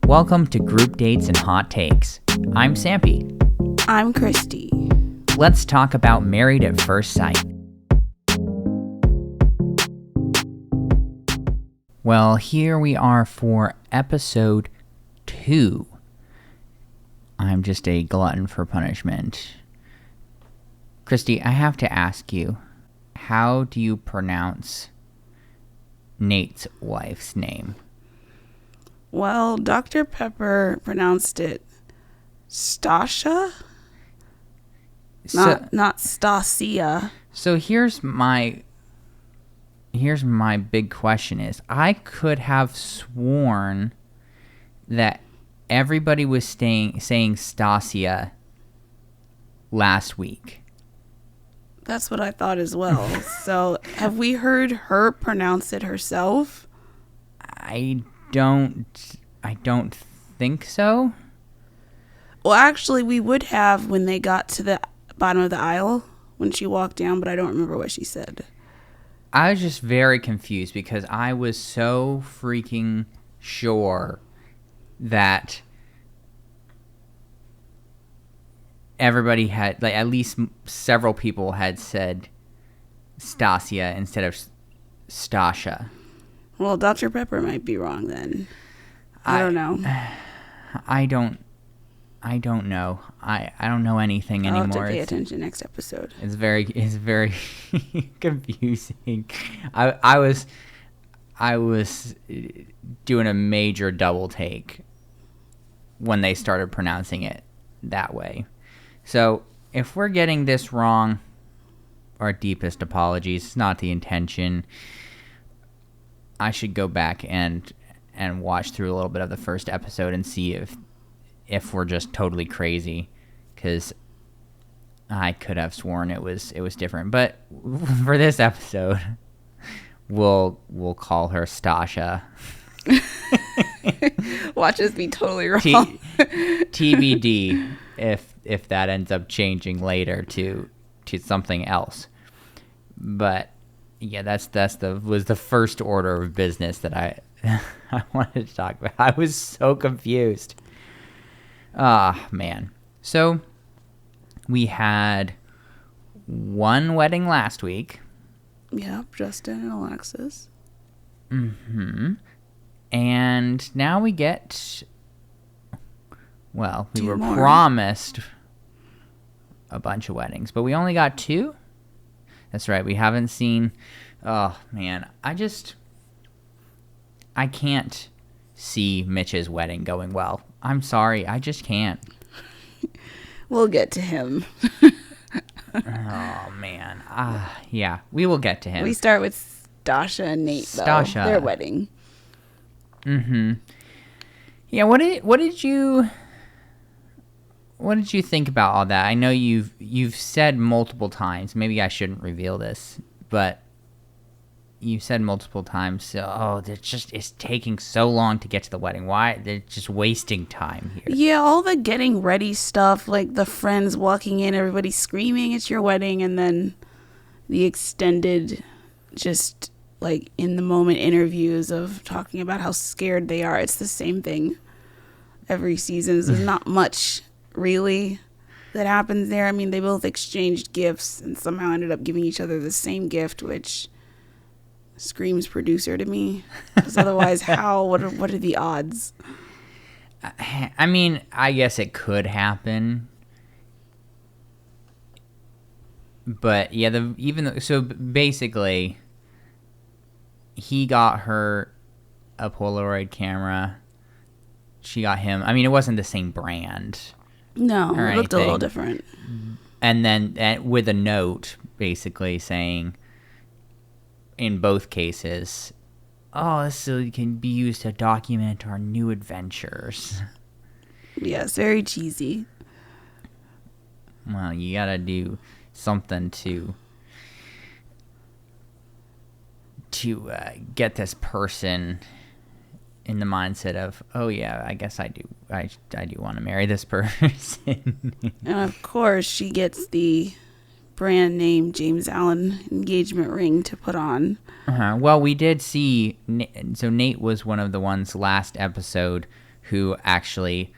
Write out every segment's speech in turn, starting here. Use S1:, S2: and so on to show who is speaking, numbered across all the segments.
S1: Welcome to Group Dates and Hot Takes. I'm Sampy.
S2: I'm Christy.
S1: Let's talk about Married at First Sight. Well, here we are for episode 2. I'm just a glutton for punishment. Christy, I have to ask you, how do you pronounce Nate's wife's name?
S2: Well, Dr. Pepper pronounced it Stasha? Not Stasia.
S1: So here's my big question is, I could have sworn that everybody was saying Stasia last week.
S2: That's what I thought as well. So have we heard her pronounce it herself?
S1: I don't think so.
S2: Well, actually, we would have when they got to the bottom of the aisle when she walked down, but I don't remember what she said.
S1: I was just very confused because I was so freaking sure that everybody had, like, at least several people had said Stasia instead of Stasha.
S2: Well, Dr. Pepper might be wrong then. I don't know.
S1: I don't know. I don't know anything anymore.
S2: I'll have to pay attention next episode.
S1: It's very confusing. I was doing a major double take when they started pronouncing it that way. So if we're getting this wrong, our deepest apologies. It's not the intention. I should go back and watch through a little bit of the first episode and see if we're just totally crazy, because I could have sworn it was different. But for this episode, we'll call her Stasha.
S2: Watch us be totally wrong.
S1: TBD if that ends up changing later to something else. But yeah, that was the first order of business that I wanted to talk about. I was so confused. Man. So we had one wedding last week.
S2: Yep, Justin and Alexis.
S1: Mm-hmm. And now we get, well, we were promised a bunch of weddings, but we only got 2. That's right. We haven't seen, oh man, I can't see Mitch's wedding going well. I'm sorry. I just can't.
S2: We'll get to him.
S1: Oh, man. Yeah, we will get to him.
S2: We start with Stasha and Nate, though.
S1: Stasha.
S2: Their wedding.
S1: Mm-hmm. Yeah, what did you think about all that? I know you've said multiple times, maybe I shouldn't reveal this, but you said multiple times, it's taking so long to get to the wedding. Why? They're just wasting time here.
S2: Yeah, all the getting ready stuff, like the friends walking in, everybody screaming, it's your wedding, and then the extended, just like in the moment interviews of talking about how scared they are. It's the same thing every season. There's not much really that happens there. I mean, they both exchanged gifts and somehow ended up giving each other the same gift, which screams producer to me, because otherwise what are the odds?
S1: I mean, I guess it could happen, but yeah, so basically he got her a Polaroid camera, she got him, I mean, it wasn't the same brand.
S2: No, it looked a little different.
S1: And then with a note basically saying, in both cases, this can be used to document our new adventures.
S2: Yes, very cheesy.
S1: Well, you gotta do something to get this person in the mindset of, oh yeah, I guess I do want to marry this person.
S2: And of course, she gets the brand name James Allen engagement ring to put on.
S1: Well, we did see, so Nate was one of the ones last episode who actually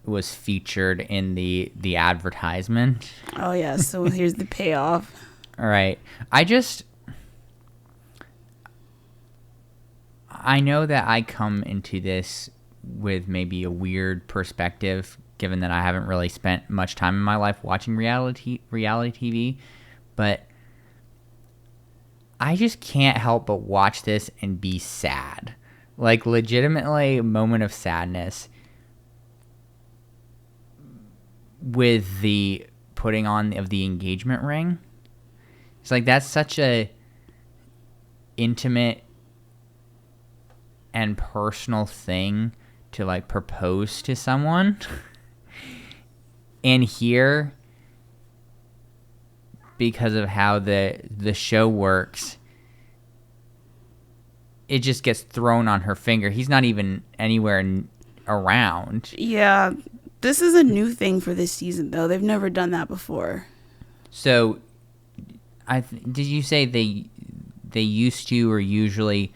S1: was featured in the advertisement.
S2: Oh yeah, so here's the payoff.
S1: All right. I know that I come into this with maybe a weird perspective, given that I haven't really spent much time in my life watching reality TV, but I just can't help but watch this and be sad. Like, legitimately a moment of sadness with the putting on of the engagement ring. It's like, that's such a intimate and personal thing to like propose to someone. And here, because of how the show works, it just gets thrown on her finger. He's not even anywhere around.
S2: Yeah, this is a new thing for this season, though. They've never done that before.
S1: So, did you say they used to or usually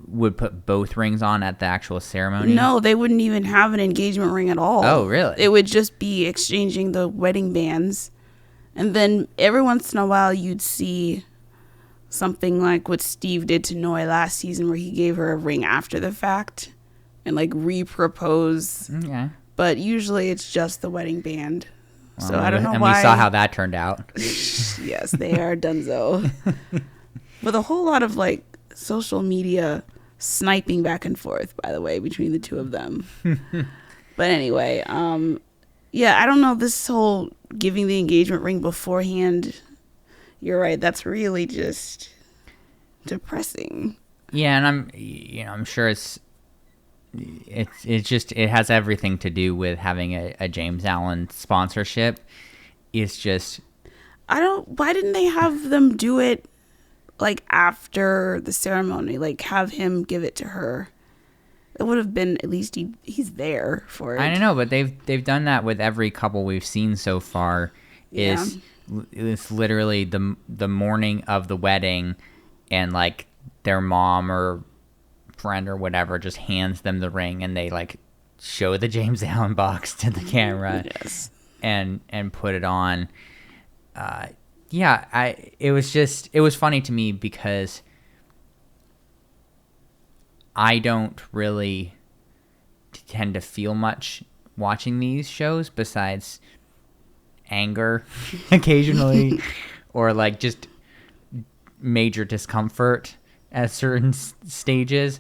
S1: would put both rings on at the actual ceremony?
S2: No, they wouldn't even have an engagement ring at all.
S1: Oh, really?
S2: It would just be exchanging the wedding bands. And then every once in a while you'd see something like what Steve did to Noi last season, where he gave her a ring after the fact and like re-propose.
S1: Okay.
S2: But usually it's just the wedding band.
S1: Well,
S2: so I don't know
S1: and
S2: why.
S1: we saw how that turned out.
S2: Yes, they are donezo. With a whole lot of like social media sniping back and forth, by the way, between the two of them. But anyway, yeah, I don't know, this whole giving the engagement ring beforehand, you're right, that's really just depressing.
S1: Yeah, and I'm sure it's just, it has everything to do with having a James Allen sponsorship. It's just,
S2: why didn't they have them do it like after the ceremony, like have him give it to her? It would have been, at least he's there for it.
S1: I don't know, but they've done that with every couple we've seen so far.
S2: Yeah.
S1: It's literally the morning of the wedding, and like their mom or friend or whatever just hands them the ring, and they like show the James Allen box to the camera.
S2: Yes.
S1: and put it on. It was funny to me because I don't really tend to feel much watching these shows besides anger occasionally or like just major discomfort at certain stages.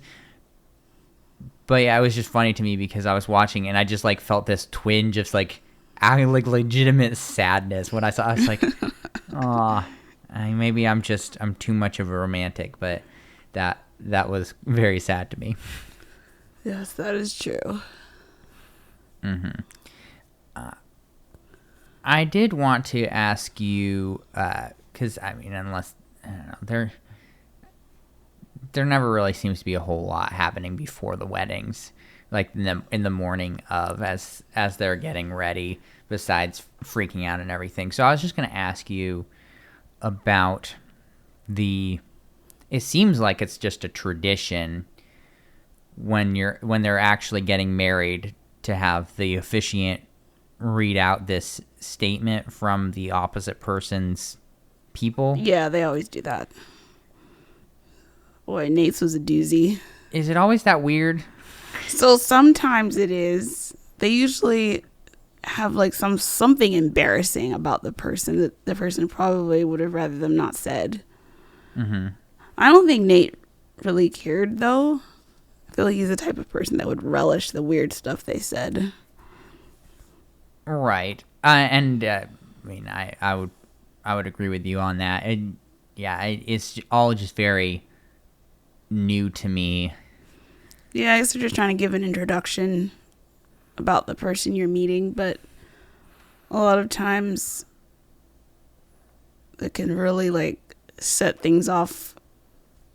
S1: But yeah, it was just funny to me because I was watching and I just like felt this twinge of like legitimate sadness when I saw. I was like, oh, maybe I'm too much of a romantic, but that was very sad to me.
S2: Yes, that is true.
S1: Mm-hmm. I did want to ask you, because I mean, unless I don't know, there never really seems to be a whole lot happening before the weddings, like in the morning of as they're getting ready, besides freaking out and everything. So I was just going to ask you about it seems like it's just a tradition when they're actually getting married to have the officiant read out this statement from the opposite person's people.
S2: Yeah, they always do that. Boy, Nate's was a doozy.
S1: Is it always that weird?
S2: So sometimes it is. They usually have like something embarrassing about the person that the person probably would have rather them not said.
S1: Mm-hmm.
S2: I don't think Nate really cared, though. I feel like he's the type of person that would relish the weird stuff they said.
S1: Right. I mean, I would agree with you on that. It's all just very new to me.
S2: Yeah, I guess they're just trying to give an introduction about the person you're meeting, but a lot of times it can really like set things off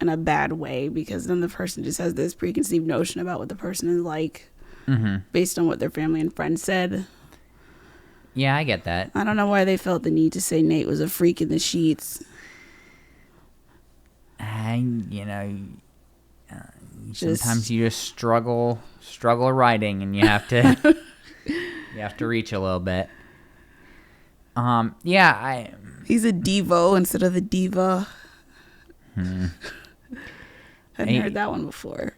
S2: in a bad way, because then the person just has this preconceived notion about what the person is like,
S1: mm-hmm.
S2: based on what their family and friends said.
S1: Yeah, I get that.
S2: I don't know why they felt the need to say Nate was a freak in the sheets.
S1: Sometimes you just struggle writing, and you have to reach a little bit.
S2: He's a Devo instead of the diva. Hadn't heard that one before.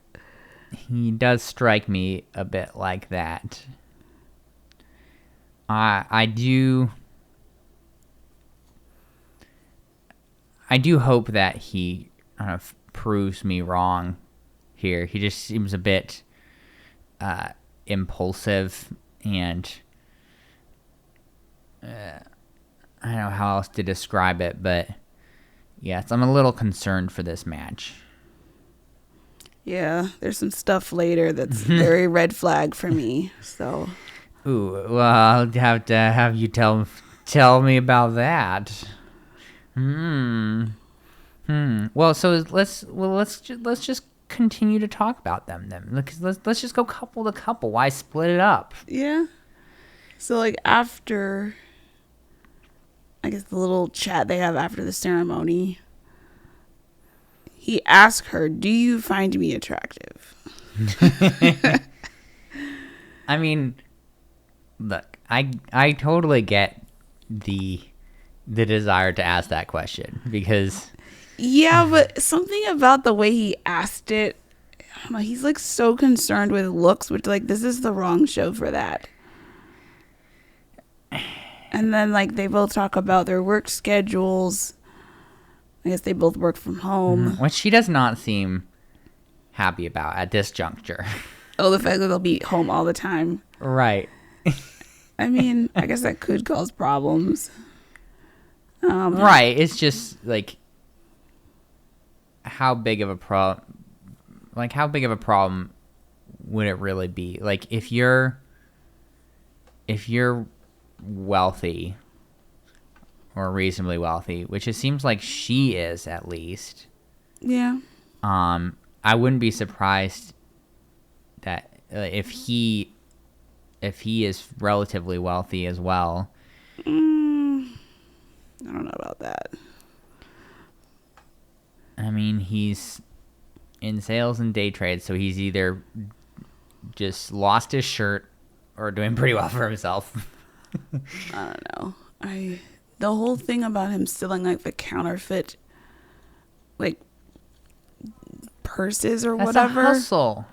S1: He does strike me a bit like that. I do hope that he proves me wrong here. He just seems a bit impulsive, and I don't know how else to describe it, but yes, I'm a little concerned for this match.
S2: Yeah, there's some stuff later that's very red flag for me. So,
S1: well, I'll have to have you tell me about that. Well, so let's just continue to talk about them then. Let's just go couple to couple. Why split it up?
S2: Yeah. So like after, I guess the little chat they have after the ceremony, he asked her, "Do you find me attractive?"
S1: I mean, look, I totally get the desire to ask that question, because
S2: but something about the way he asked it, I don't know, he's like so concerned with looks, which like this is the wrong show for that. And then like they both talk about their work schedules. I guess they both work from home.
S1: Which she does not seem happy about at this juncture.
S2: Oh, the fact that they'll be home all the time.
S1: Right.
S2: I mean, I guess that could cause problems.
S1: Right. It's just like, how big of a problem would it really be? Like, if you're wealthy, or reasonably wealthy, which it seems like she is, at least.
S2: Yeah.
S1: I wouldn't be surprised that if he is relatively wealthy as well.
S2: I don't know about that.
S1: I mean, he's in sales and day trade, so he's either just lost his shirt or doing pretty well for himself.
S2: I don't know. The whole thing about him stealing like the counterfeit, like purses or
S1: That's
S2: whatever.
S1: a hustle.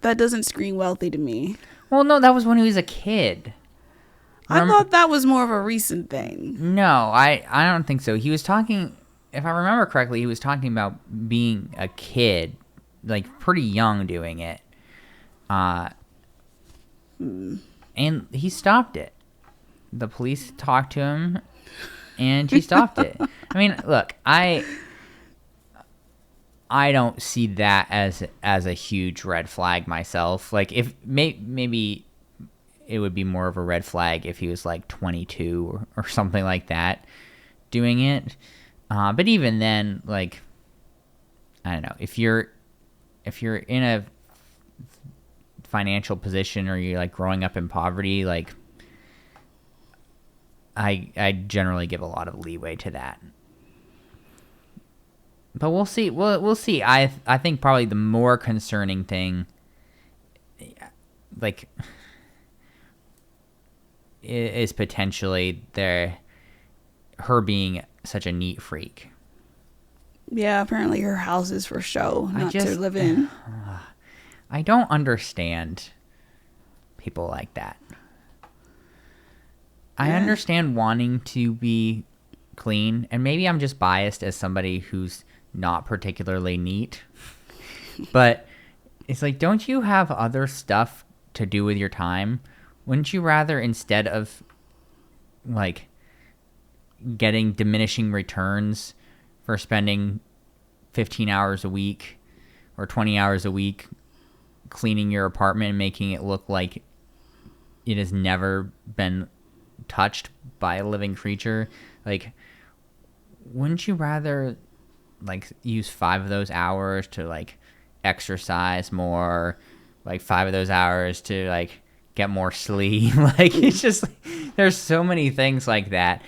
S2: That doesn't scream wealthy to me.
S1: Well, no, that was when he was a kid.
S2: I thought that was more of a recent thing.
S1: No, I don't think so. He was talking, if I remember correctly, he was talking about being a kid, like pretty young, doing it. And he stopped it. The police talked to him, and he stopped it. I mean, look, I don't see that as a huge red flag myself. Like, if maybe it would be more of a red flag if he was like 22 or something like that doing it. But even then, like, I don't know, if you're in a financial position, or you're like growing up in poverty, like, I generally give a lot of leeway to that. But we'll see. We'll see. I think probably the more concerning thing, like, is potentially her being such a neat freak.
S2: Yeah, apparently her house is for show, not to live in.
S1: I don't understand people like that. I understand wanting to be clean, and maybe I'm just biased as somebody who's not particularly neat. But it's like, don't you have other stuff to do with your time? Wouldn't you rather, instead of like getting diminishing returns for spending 15 hours a week or 20 hours a week cleaning your apartment and making it look like it has never been touched by a living creature, like, wouldn't you rather like use 5 of those hours to like exercise more, like 5 of those hours to like get more sleep? Like, it's just, there's so many things like that.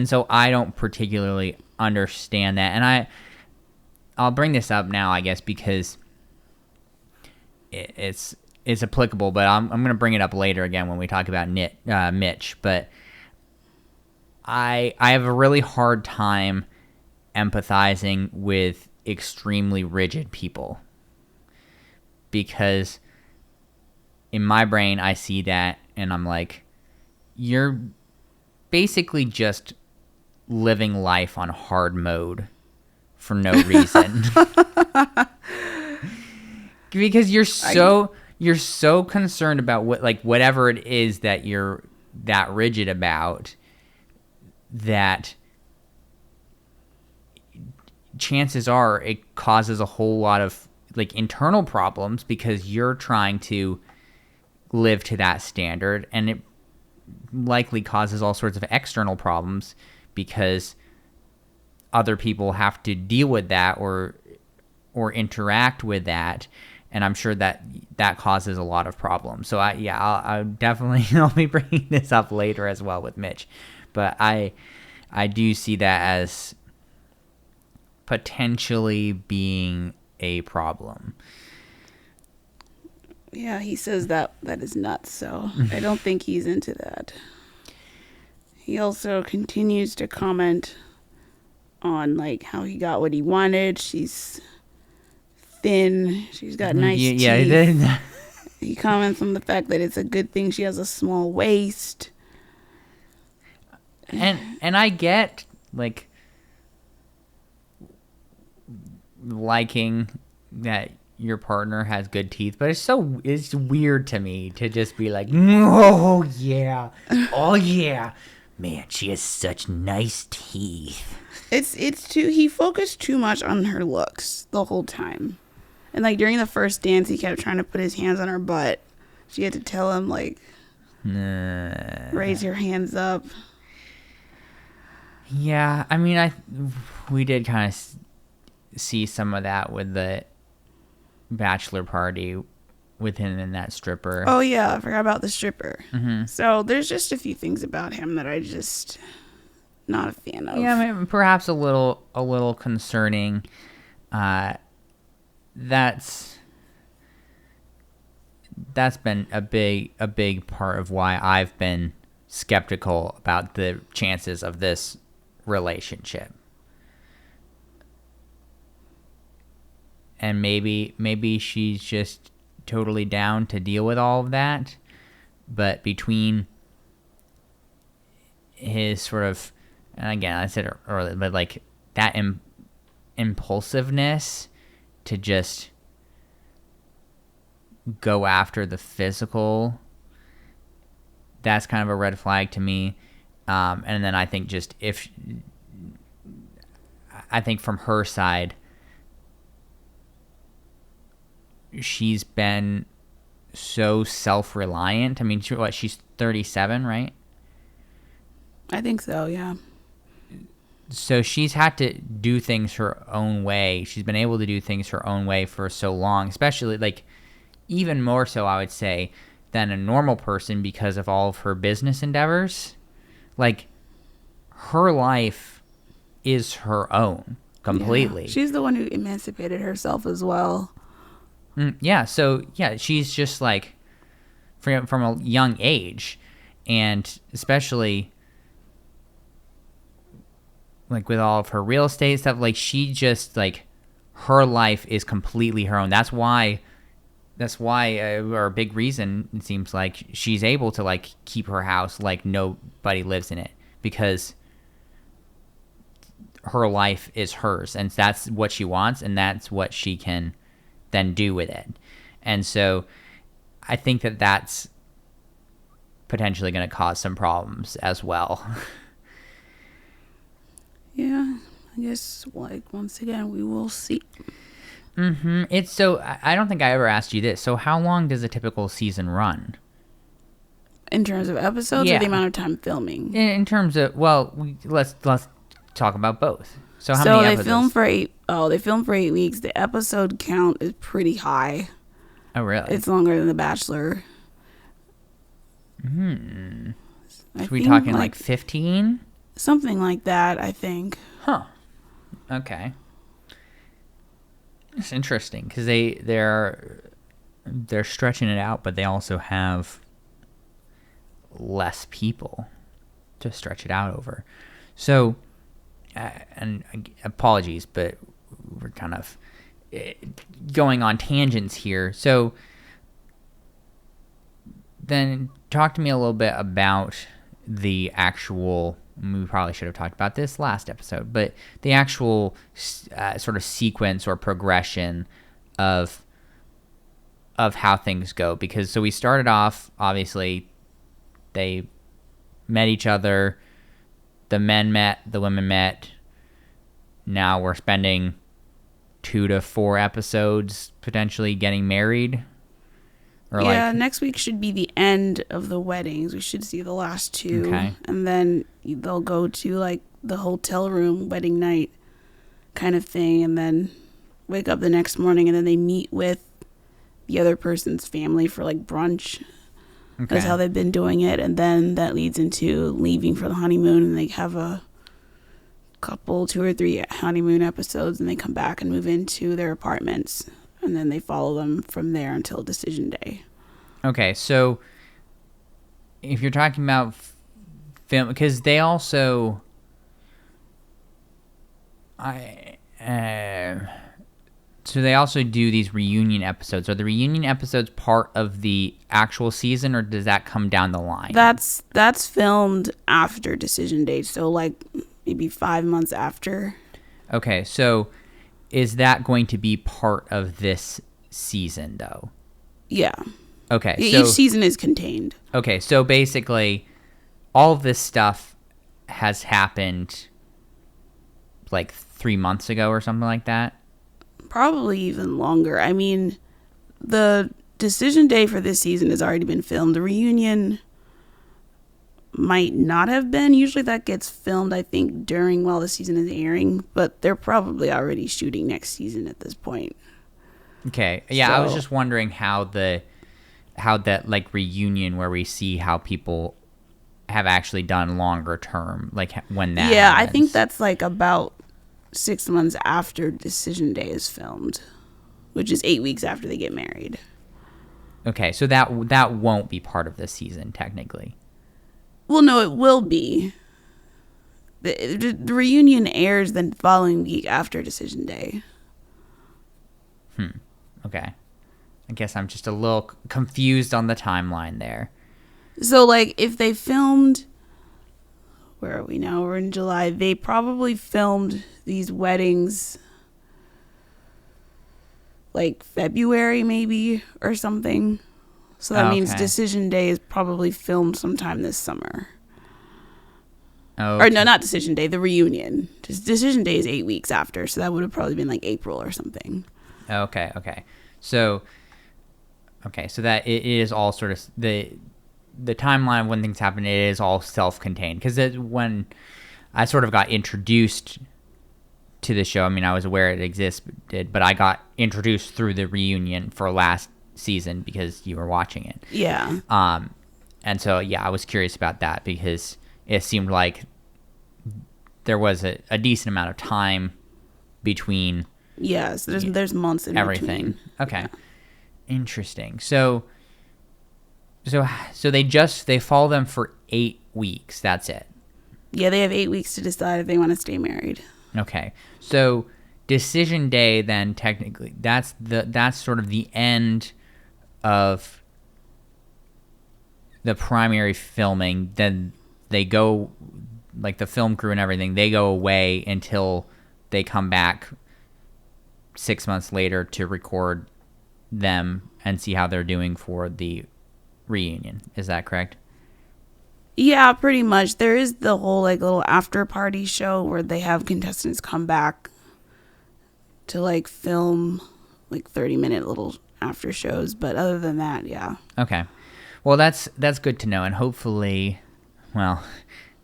S1: So I don't particularly understand that, and I'll bring this up now, I guess, because it's applicable, but I'm going to bring it up later again when we talk about Mitch. But I have a really hard time empathizing with extremely rigid people, because in my brain I see that and I'm like, you're basically just living life on hard mode for no reason. Because you're so concerned about whatever it is that you're that rigid about, that chances are it causes a whole lot of internal problems, because you're trying to live to that standard, and it likely causes all sorts of external problems because other people have to deal with that or interact with that, and I'm sure that causes a lot of problems. So I'll definitely I'll be bringing this up later as well with Mitch, but I do see that as potentially being a problem.
S2: Yeah, he says that is nuts, so I don't think he's into that. He also continues to comment on how he got what he wanted. She's thin. She's got nice teeth.
S1: Yeah.
S2: He comments on the fact that it's a good thing she has a small waist.
S1: And I get liking that your partner has good teeth, but it's weird to me to just be like, oh yeah, man, she has such nice teeth.
S2: He focused too much on her looks the whole time, and during the first dance he kept trying to put his hands on her butt. She had to tell him raise your hands up.
S1: Yeah, I mean, we did kind of see some of that with the bachelor party with him and that stripper.
S2: Oh yeah, I forgot about the stripper.
S1: Mm-hmm.
S2: So there's just a few things about him that I just not a fan of.
S1: Yeah, I mean, perhaps a little concerning. That's been a big part of why I've been skeptical about the chances of this relationship. And maybe she's just totally down to deal with all of that. But between his sort of, and again, I said it earlier, but that impulsiveness to just go after the physical, that's kind of a red flag to me. And then I think I think from her side, she's been so self-reliant. I mean, she's 37, right?
S2: I think so, yeah.
S1: So she's had to do things her own way. She's been able to do things her own way for so long, especially even more so, I would say, than a normal person because of all of her business endeavors. Her life is her own completely.
S2: Yeah. She's the one who emancipated herself as well.
S1: Yeah, so yeah, she's just from a young age, and especially with all of her real estate stuff, she just her life is completely her own. That's why or a big reason it seems like she's able to keep her house nobody lives in it, because her life is hers, and that's what she wants, and that's what she can then do with it. And so I think that that's potentially going to cause some problems as well.
S2: Yeah, I guess once again we will see.
S1: It's so, I don't think I ever asked you this. So how long does a typical season run?
S2: In terms of episodes, or the amount of time filming?
S1: In terms of, let's talk about both. So how many episodes?
S2: They filmed for 8 weeks. The episode count is pretty high.
S1: Oh, really?
S2: It's longer than The Bachelor.
S1: So we talking 15?
S2: Something like that, I think.
S1: Huh. Okay. It's interesting because they're they're stretching it out, but they also have less people to stretch it out over. So, and apologies, but we're kind of going on tangents here. So then talk to me a little bit about the actual, we probably should have talked about this last episode, but the actual sort of sequence or progression of how things go. Because so we started off, obviously, they met each other, the men met, the women met. Now we're spending 2 to 4 episodes potentially getting married. Or
S2: next week should be the end of the weddings. We should see the last 2.
S1: Okay.
S2: And then they'll go to like the hotel room wedding night kind of thing, and then wake up the next morning, and then they meet with the other person's family for like brunch. Okay. That's how they've been doing it. And then that leads into leaving for the honeymoon, and they have a couple, 2 or 3 honeymoon episodes, and they come back and move into their apartments, and then they follow them from there until decision day.
S1: Okay, so if you're talking about film, because they also, so they also do these reunion episodes. Are the reunion episodes part of the actual season, or does that come down the line?
S2: That's filmed after decision day, so like maybe 5 months after.
S1: Okay, so is that going to be part of this season, though?
S2: Yeah.
S1: Okay.
S2: Each season is contained.
S1: Okay, so basically, all of this stuff has happened like 3 months ago or something like that?
S2: Probably even longer. I mean, the decision day for this season has already been filmed. The reunion might not have been. Usually that gets filmed, I think, while the season is airing, but they're probably already shooting next season at this point.
S1: Okay. Yeah, so I was just wondering how that like reunion where we see how people have actually done longer term, like when that happens.
S2: I think that's like about 6 months after decision day is filmed, which is 8 weeks after they get married.
S1: Okay, so that won't be part of the season technically.
S2: Well, no, it will be. The reunion airs the following week after decision day.
S1: Okay. I guess I'm just a little confused on the timeline there.
S2: So, like, if they filmed... Where are we now? We're in July. They probably filmed these weddings like February maybe or something. So that means decision day is probably filmed sometime this summer.
S1: Okay.
S2: Or no, not decision day, the reunion. Decision day is 8 weeks after, so that would have probably been like April or something.
S1: Okay. So that it is all sort of the timeline when things happen, it is all self-contained. Because when I sort of got introduced to the show, I mean, I was aware it existed, but I got introduced through the reunion for last season because you were watching it.
S2: Yeah.
S1: And so, yeah, I was curious about that because it seemed like there was a decent amount of time between.
S2: Yes, there's months in
S1: everything.
S2: Between.
S1: Okay. Yeah. Interesting. So they follow them for 8 weeks. That's it.
S2: Yeah, they have 8 weeks to decide if they want to stay married.
S1: Okay. So decision day then technically that's sort of the end of the primary filming. Then they go, like the film crew and everything, they go away until they come back 6 months later to record them and see how they're doing for the reunion. Is that correct?
S2: Yeah, pretty much. There is the whole like little after party show where they have contestants come back to like film like 30-minute little after shows, but other than that, yeah.
S1: Okay. Well, that's good to know, and hopefully, well,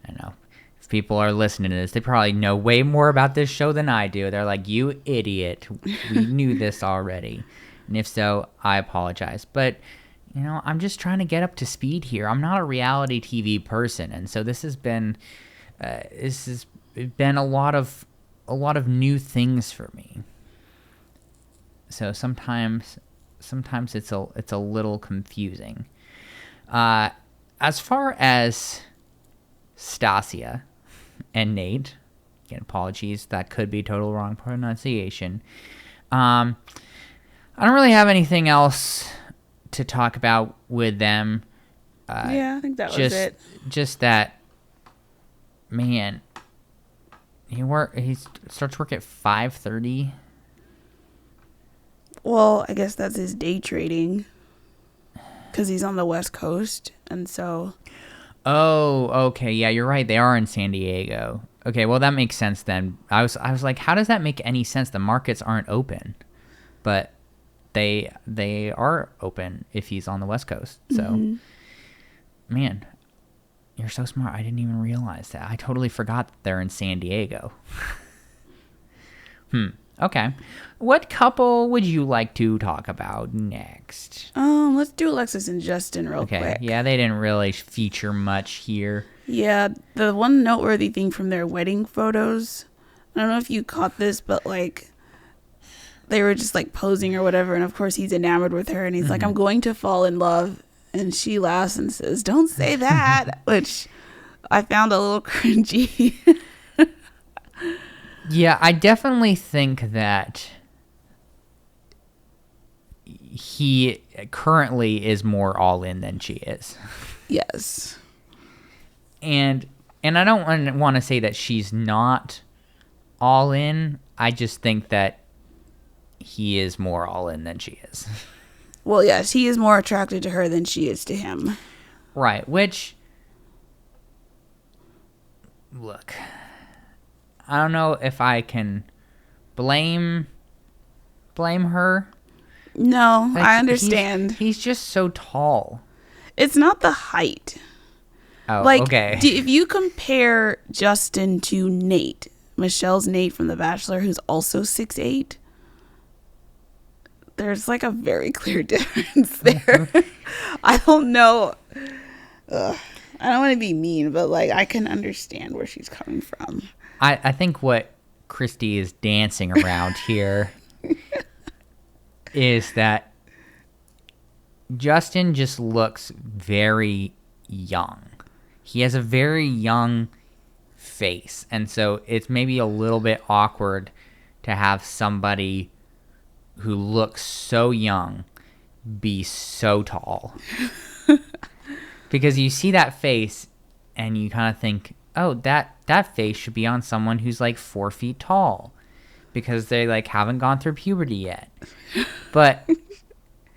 S1: I don't know. If people are listening to this, they probably know way more about this show than I do. They're like, "You idiot. We knew this already." And if so, I apologize. But you know, I'm just trying to get up to speed here. I'm not a reality TV person, and so this has been a lot of new things for me. So sometimes sometimes it's a little confusing. As far as Stasia and Nate, again, apologies, that could be total wrong pronunciation. I don't really have anything else to talk about with them.
S2: I think that was it.
S1: Just that, man, he starts work at 5:30.
S2: Well, I guess that's his day trading, because he's on the West Coast, and so.
S1: Oh, okay, yeah, you're right. They are in San Diego. Okay, well that makes sense then. I was like, how does that make any sense? The markets aren't open, but they are open if he's on the West Coast. So, man, you're so smart. I didn't even realize that. I totally forgot that they're in San Diego. Okay. What couple would you like to talk about next?
S2: Let's do Alexis and Justin real quick.
S1: Okay. Yeah, they didn't really feature much here.
S2: Yeah, the one noteworthy thing from their wedding photos, I don't know if you caught this, but like they were just like posing or whatever, and of course he's enamored with her, and he's like, I'm going to fall in love, and she laughs and says, don't say that, which I found a little cringy.
S1: Yeah, I definitely think that he currently is more all in than she is.
S2: Yes.
S1: And I don't want to say that she's not all in. I just think that he is more all in than she is.
S2: Well, yes, he is more attracted to her than she is to him.
S1: Right, which, look, I don't know if I can blame her.
S2: No,
S1: Like,
S2: I understand.
S1: He's just so tall.
S2: It's not the height.
S1: Oh,
S2: like,
S1: okay.
S2: If you compare Justin to Nate, Michelle's Nate from The Bachelor, who's also 6'8", there's like a very clear difference there. I don't know. I don't want to be mean, but like I can understand where she's coming from.
S1: I think what Christy is dancing around here is that Justin just looks very young. He has a very young face, and so it's maybe a little bit awkward to have somebody who looks so young be so tall. Because you see that face and you kind of think, oh, that face should be on someone who's like 4 feet tall, because they like haven't gone through puberty yet. But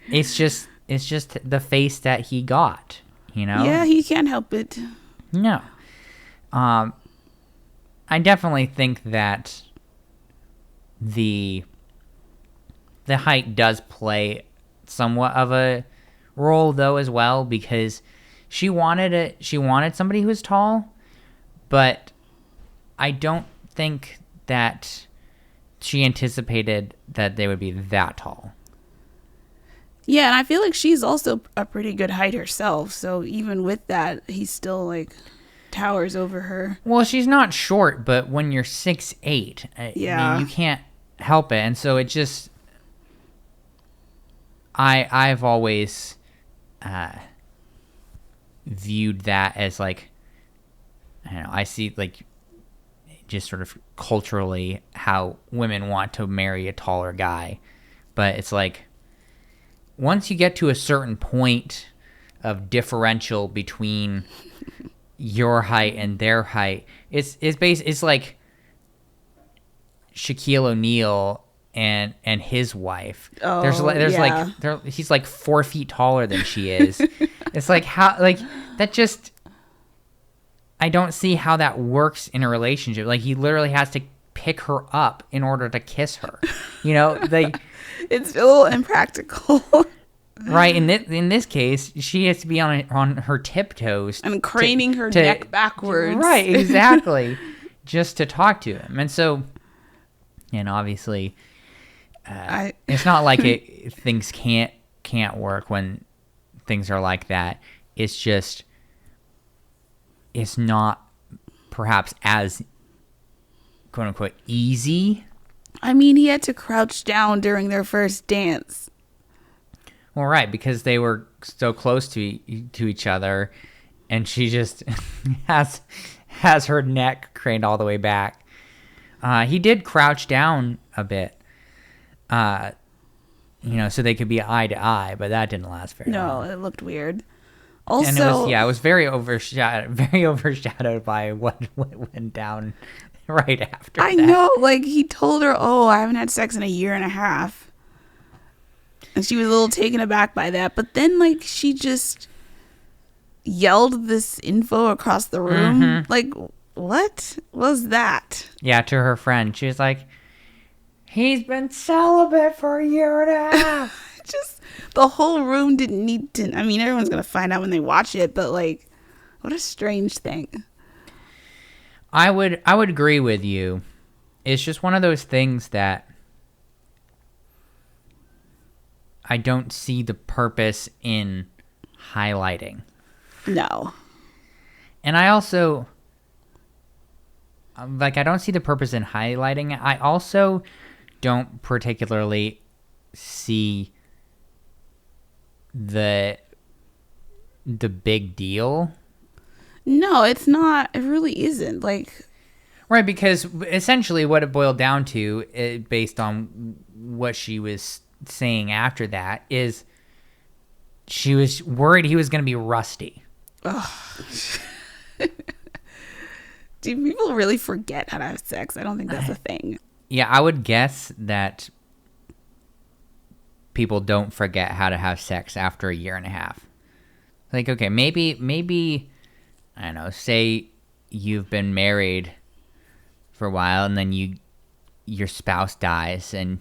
S1: it's just the face that he got, you know?
S2: Yeah, he can't help it.
S1: No. I definitely think that the height does play somewhat of a role though as well, because she wanted somebody who was tall, but I don't think that she anticipated that they would be that tall.
S2: Yeah, and I feel like she's also a pretty good height herself, so even with that, he still like towers over her.
S1: Well, she's not short, but when you're 6'8", I mean, you can't help it, and so it just I've always viewed that as like, I don't know, I see like just sort of culturally how women want to marry a taller guy, but it's like once you get to a certain point of differential between your height and their height, it's like Shaquille O'Neal and his wife.
S2: Oh,
S1: he's like 4 feet taller than she is. It's like, how, like, that just, I don't see how that works in a relationship. Like, he literally has to pick her up in order to kiss her, you know? Like,
S2: it's a little impractical.
S1: Right, in this case, she has to be on her tiptoes
S2: and craning her neck backwards.
S1: Right, exactly, just to talk to him. And so, and obviously, it's not like things can't work when things are like that. It's just, it's not perhaps as quote unquote easy.
S2: I mean, he had to crouch down during their first dance.
S1: Well, right, because they were so close to each other, and she just has her neck craned all the way back. He did crouch down a bit, so they could be eye to eye, but that didn't last very long.
S2: No, it looked weird. Also,
S1: and it was very overshadowed by what went down right after.
S2: I know, like he told her, "Oh, I haven't had sex in a year and a half," and she was a little taken aback by that. But then, like, she just yelled this info across the room.
S1: Mm-hmm.
S2: Like, what was that?
S1: Yeah, to her friend, she was like, "He's been celibate for a year and a half."
S2: Just the whole room didn't need to. I mean, everyone's gonna find out when they watch it, but like, what a strange thing.
S1: I would agree with you. It's just one of those things that I don't see the purpose in highlighting.
S2: No.
S1: And I also I don't see the purpose in highlighting it. I also don't particularly see the big deal.
S2: No, it's not. It really isn't. Like,
S1: right, because essentially what it boiled down to, based on what she was saying after that, is she was worried he was going to be rusty.
S2: Ugh. Do people really forget how to have sex? I don't think that's a thing.
S1: Yeah, I would guess that people don't forget how to have sex after a year and a half. Like, okay, maybe I don't know, say you've been married for a while and then your spouse dies and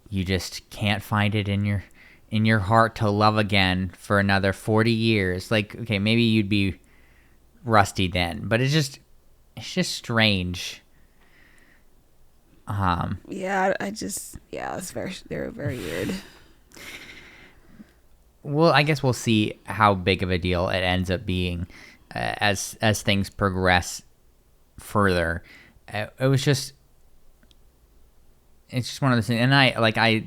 S1: you just can't find it in your heart to love again for another 40 years. Like, okay, maybe you'd be rusty then, but it's just strange.
S2: Yeah, they're very weird.
S1: Well, I guess we'll see how big of a deal it ends up being as things progress further. It's just one of those things, and I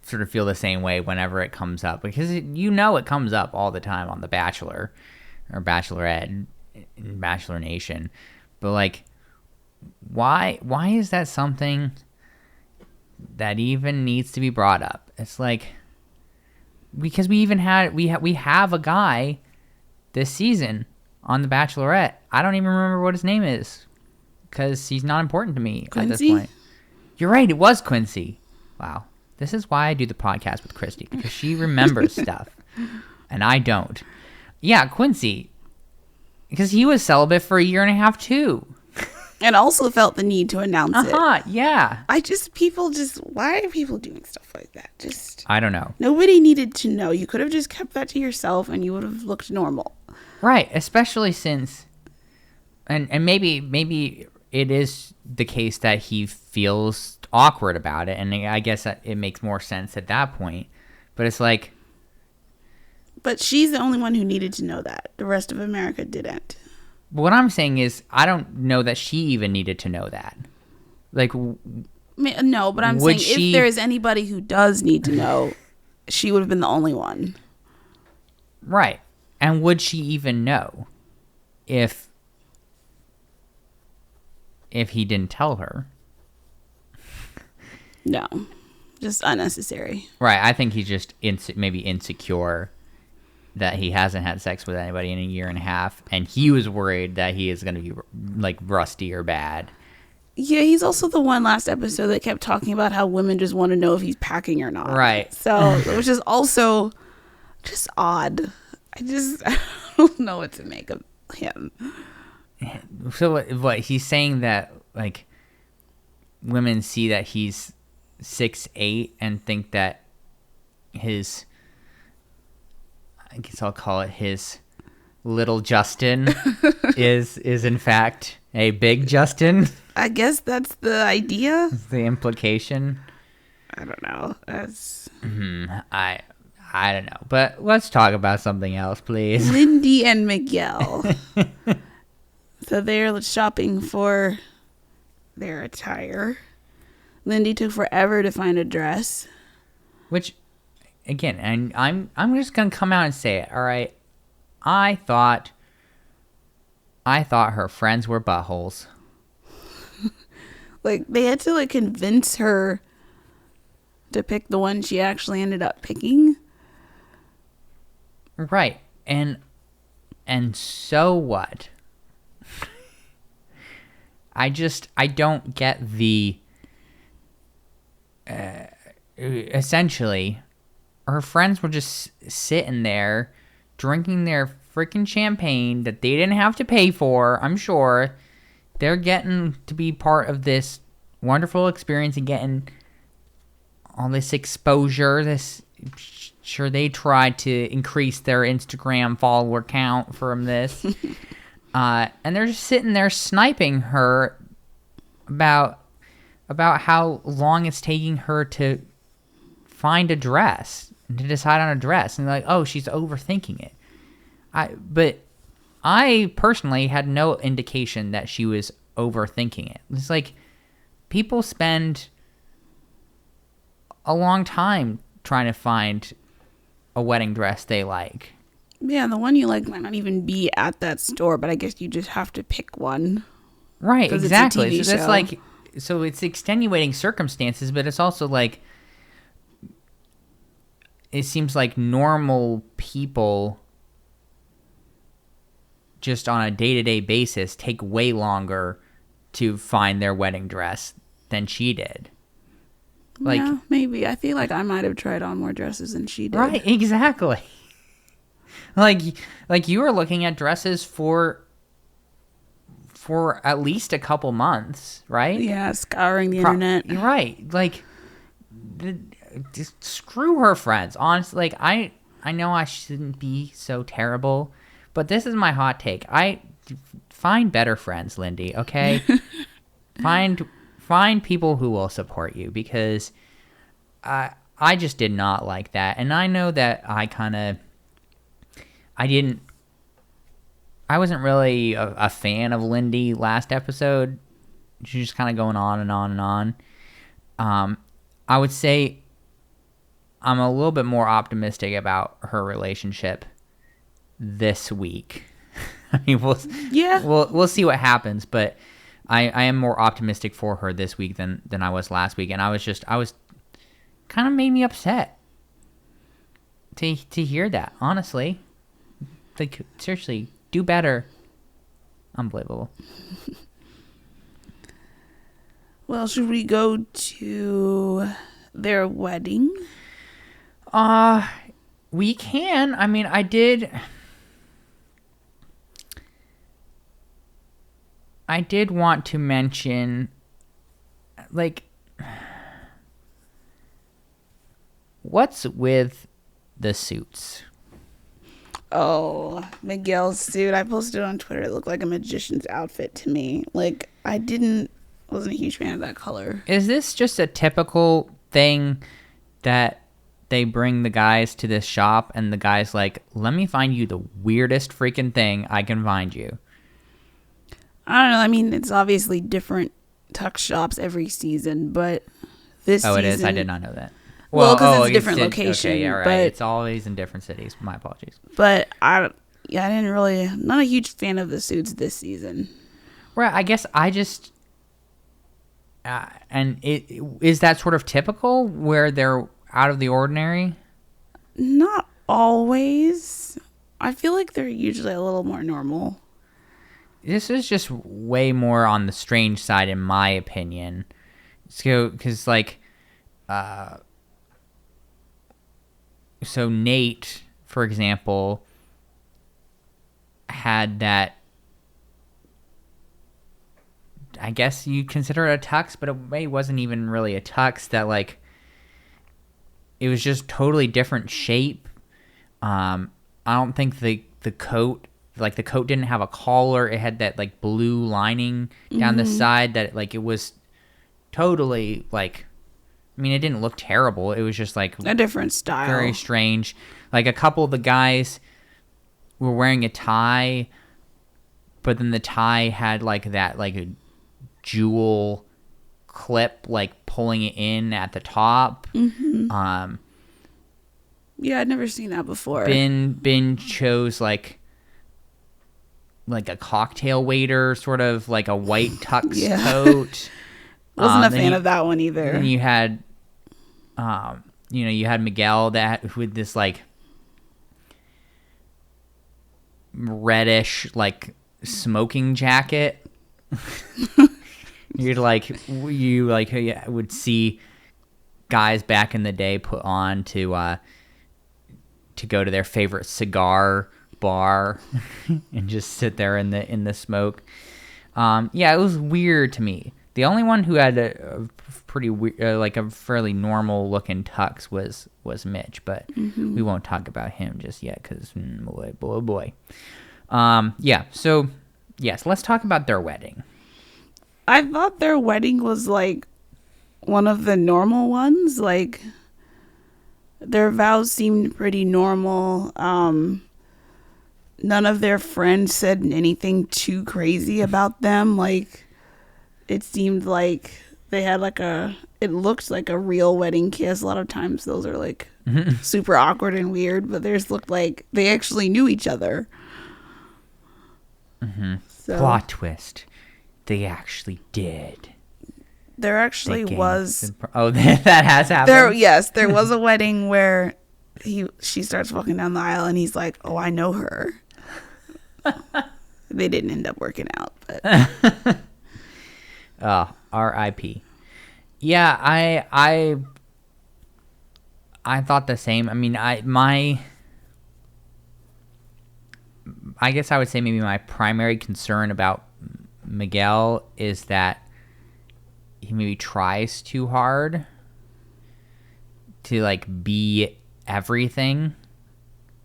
S1: sort of feel the same way whenever it comes up, because it comes up all the time on The Bachelor or Bachelorette in Bachelor Nation, but like, why is that something that even needs to be brought up? It's like, because we have a guy this season on The Bachelorette. I don't even remember what his name is because he's not important to me
S2: Quincy?
S1: At this point. You're right, it was Quincy. Wow. This is why I do the podcast with Christy, because she remembers stuff and I don't. Yeah, Quincy, because he was celibate for a year and a half too.
S2: And also felt the need to announce it.
S1: Yeah.
S2: Why are people doing stuff like that?
S1: I don't know.
S2: Nobody needed to know. You could have just kept that to yourself and you would have looked normal.
S1: Right, especially since, and maybe it is the case that he feels awkward about it, and I guess that it makes more sense at that point. But it's like,
S2: but she's the only one who needed to know that. The rest of America didn't.
S1: What I'm saying is, I don't know that she even needed to know that. Like,
S2: no, but I'm saying if there is anybody who does need to know, she would have been the only one.
S1: Right. And would she even know if he didn't tell her?
S2: No. Just unnecessary.
S1: Right. I think he's just maybe insecure that he hasn't had sex with anybody in a year and a half, and he was worried that he is going to be like rusty or bad.
S2: Yeah, he's also the one last episode that kept talking about how women just want to know if he's packing or not.
S1: Right.
S2: So, which is also just odd. I don't know what to make of him.
S1: So what he's saying, that like women see that he's 6'8" and think that his, I guess I'll call it his little Justin is in fact a big Justin.
S2: I guess that's the idea.
S1: That's the implication.
S2: I don't know. That's
S1: I don't know. But let's talk about something else, please.
S2: Lindy and Miguel. So they're shopping for their attire. Lindy took forever to find a dress.
S1: Which again, and I'm just gonna come out and say it. All right, I thought her friends were buttholes.
S2: Like, they had to, like, convince her to pick the one she actually ended up picking.
S1: Right. And so what? I don't get the... essentially, her friends were just sitting there drinking their freaking champagne that they didn't have to pay for, I'm sure. They're getting to be part of this wonderful experience and getting all this exposure. Sure, they tried to increase their Instagram follower count from this. And they're just sitting there sniping her about how long it's taking her to find a dress, to decide on a dress. And they're like, oh, she's overthinking it. But I personally had no indication that she was overthinking it. It's like, people spend a long time trying to find a wedding dress they like.
S2: Yeah, the one you like might not even be at that store, but I guess you just have to pick one.
S1: Right, exactly.
S2: It's a TV
S1: so that's
S2: show.
S1: like, so it's extenuating circumstances, but it's also like, it seems like normal people just on a day-to-day basis take way longer to find their wedding dress than she did. Like,
S2: yeah, maybe. I feel like I might have tried on more dresses than she did.
S1: right, exactly. Like you were looking at dresses for at least a couple months, right?
S2: Yeah, scouring the internet.
S1: You're right. Like, just screw her friends. Honestly, like, I know I shouldn't be so terrible, but this is my hot take. Find better friends, Lindy, okay? Find people who will support you, because I just did not like that. And I know that I wasn't really a fan of Lindy last episode. She's just kind of going on and on and on. I would say I'm a little bit more optimistic about her relationship this week. I mean, we'll see what happens, but I am more optimistic for her this week than I was last week, and I was kind of made me upset to hear that, honestly. Like, seriously, do better. Unbelievable.
S2: Well, should we go to their wedding?
S1: We can. I mean, I did want to mention, like, what's with the suits?
S2: Oh, Miguel's suit. I posted on Twitter. It looked like a magician's outfit to me. Like, wasn't a huge fan of that color.
S1: Is this just a typical thing that they bring the guys to this shop and the guy's like, let me find you the weirdest freaking thing I can find you?
S2: I don't know. I mean, it's obviously different tux shops every season, but this season...
S1: Oh, it is? I did not know that.
S2: Well, because it's a different location.
S1: Okay, yeah, right.
S2: But
S1: it's always in different cities. My apologies.
S2: But not a huge fan of the suits this season.
S1: Right, I guess I just... is that sort of typical where they're out of the ordinary?
S2: Not always. I feel like they're usually a little more normal.
S1: This is just way more on the strange side, in my opinion. So, because, like, so Nate, for example, had that, I guess you consider it a tux, but it wasn't even really a tux, that, like, it was just totally different shape. I don't think the coat, like, the coat didn't have a collar. It had that, like, blue lining down the side that, like, it was totally, like, I mean, it didn't look terrible. It was just, like,
S2: a different style.
S1: Very strange. Like, a couple of the guys were wearing a tie, but then the tie had, like, that, like, a jewel clip, like, pulling it in at the top.
S2: Yeah, I'd never seen that before.
S1: Ben chose like a cocktail waiter, sort of like a white tux coat.
S2: Wasn't a fan of that one either.
S1: And you had, you had Miguel that with this like reddish like smoking jacket. You would see guys back in the day put on to go to their favorite cigar bar and just sit there in the smoke. It was weird to me. The only one who had a pretty like a fairly normal looking tux was Mitch, but we won't talk about him just yet because boy. So yes, let's talk about their wedding.
S2: I thought their wedding was like one of the normal ones. Like their vows seemed pretty normal. None of their friends said anything too crazy about them. Like it seemed like they had it looked like a real wedding kiss. A lot of times those are like super awkward and weird, but theirs looked like they actually knew each other. So,
S1: plot twist. They actually did.
S2: There actually was.
S1: That has happened.
S2: There was a wedding where she starts walking down the aisle and he's like, "Oh, I know her." They didn't end up working out, but.
S1: Oh, R.I.P. Yeah, I thought the same. I mean, I guess I would say maybe my primary concern about Miguel is that he maybe tries too hard to like be everything.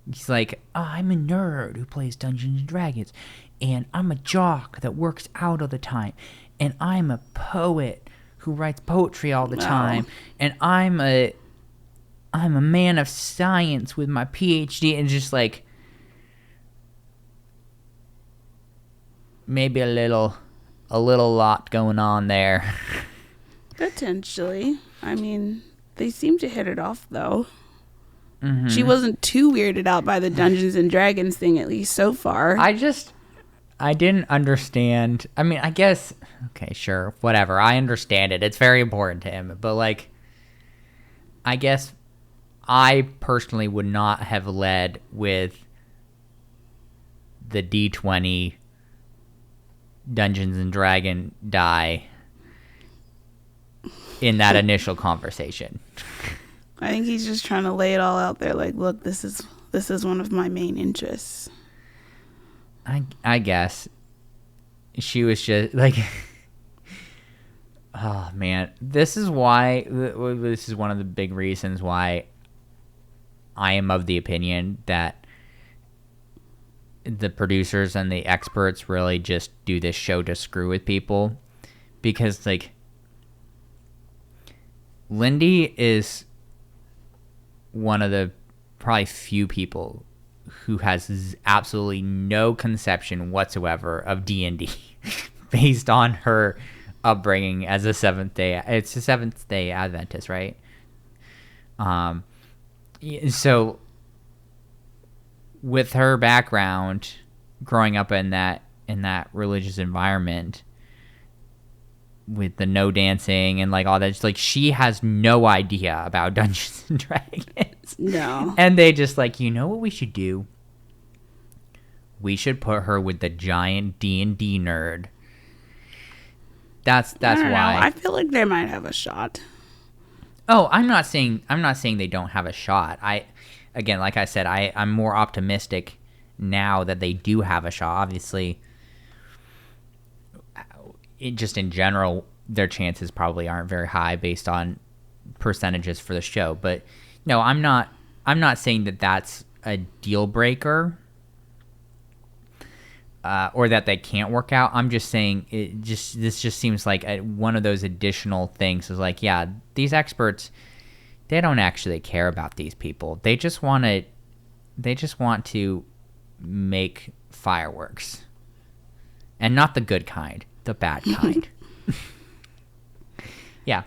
S1: He's like, I'm a nerd who plays Dungeons and Dragons, and I'm a jock that works out all the time, and I'm a poet who writes poetry all the time, and I'm a man of science with my PhD, and just like maybe a little lot going on there.
S2: Potentially. I mean, they seem to hit it off though. She wasn't too weirded out by the Dungeons and Dragons thing, at least so far.
S1: I didn't understand. I mean, I guess, okay, sure, whatever. I understand it. It's very important to him. But, like, I guess I personally would not have led with the D20 Dungeons and Dragon die in that initial conversation.
S2: I think he's just trying to lay it all out there. Like, look, this is one of my main interests.
S1: I guess she was just like, oh man, this is one of the big reasons why I am of the opinion that the producers and the experts really just do this show to screw with people, because like Lindy is one of the probably few people who has absolutely no conception whatsoever of D&D based on her upbringing as a Seventh-day Adventist, right? So with her background growing up in that religious environment with the no dancing and like all that, like she has no idea about Dungeons and Dragons.
S2: No.
S1: And they just like, you know what we should do? We should put her with the giant D&D nerd. That's why.
S2: I feel like they might have a shot.
S1: Oh, I'm not saying they don't have a shot. Again, like I said, I'm more optimistic now that they do have a shot. Obviously, just in general, their chances probably aren't very high based on percentages for the show. But no, I'm not saying that that's a deal breaker, or that they can't work out. I'm just saying this just seems like one of those additional things. Is like, yeah, these experts, they don't actually care about these people. They just want to make fireworks, and not the good kind. The bad kind. Yeah.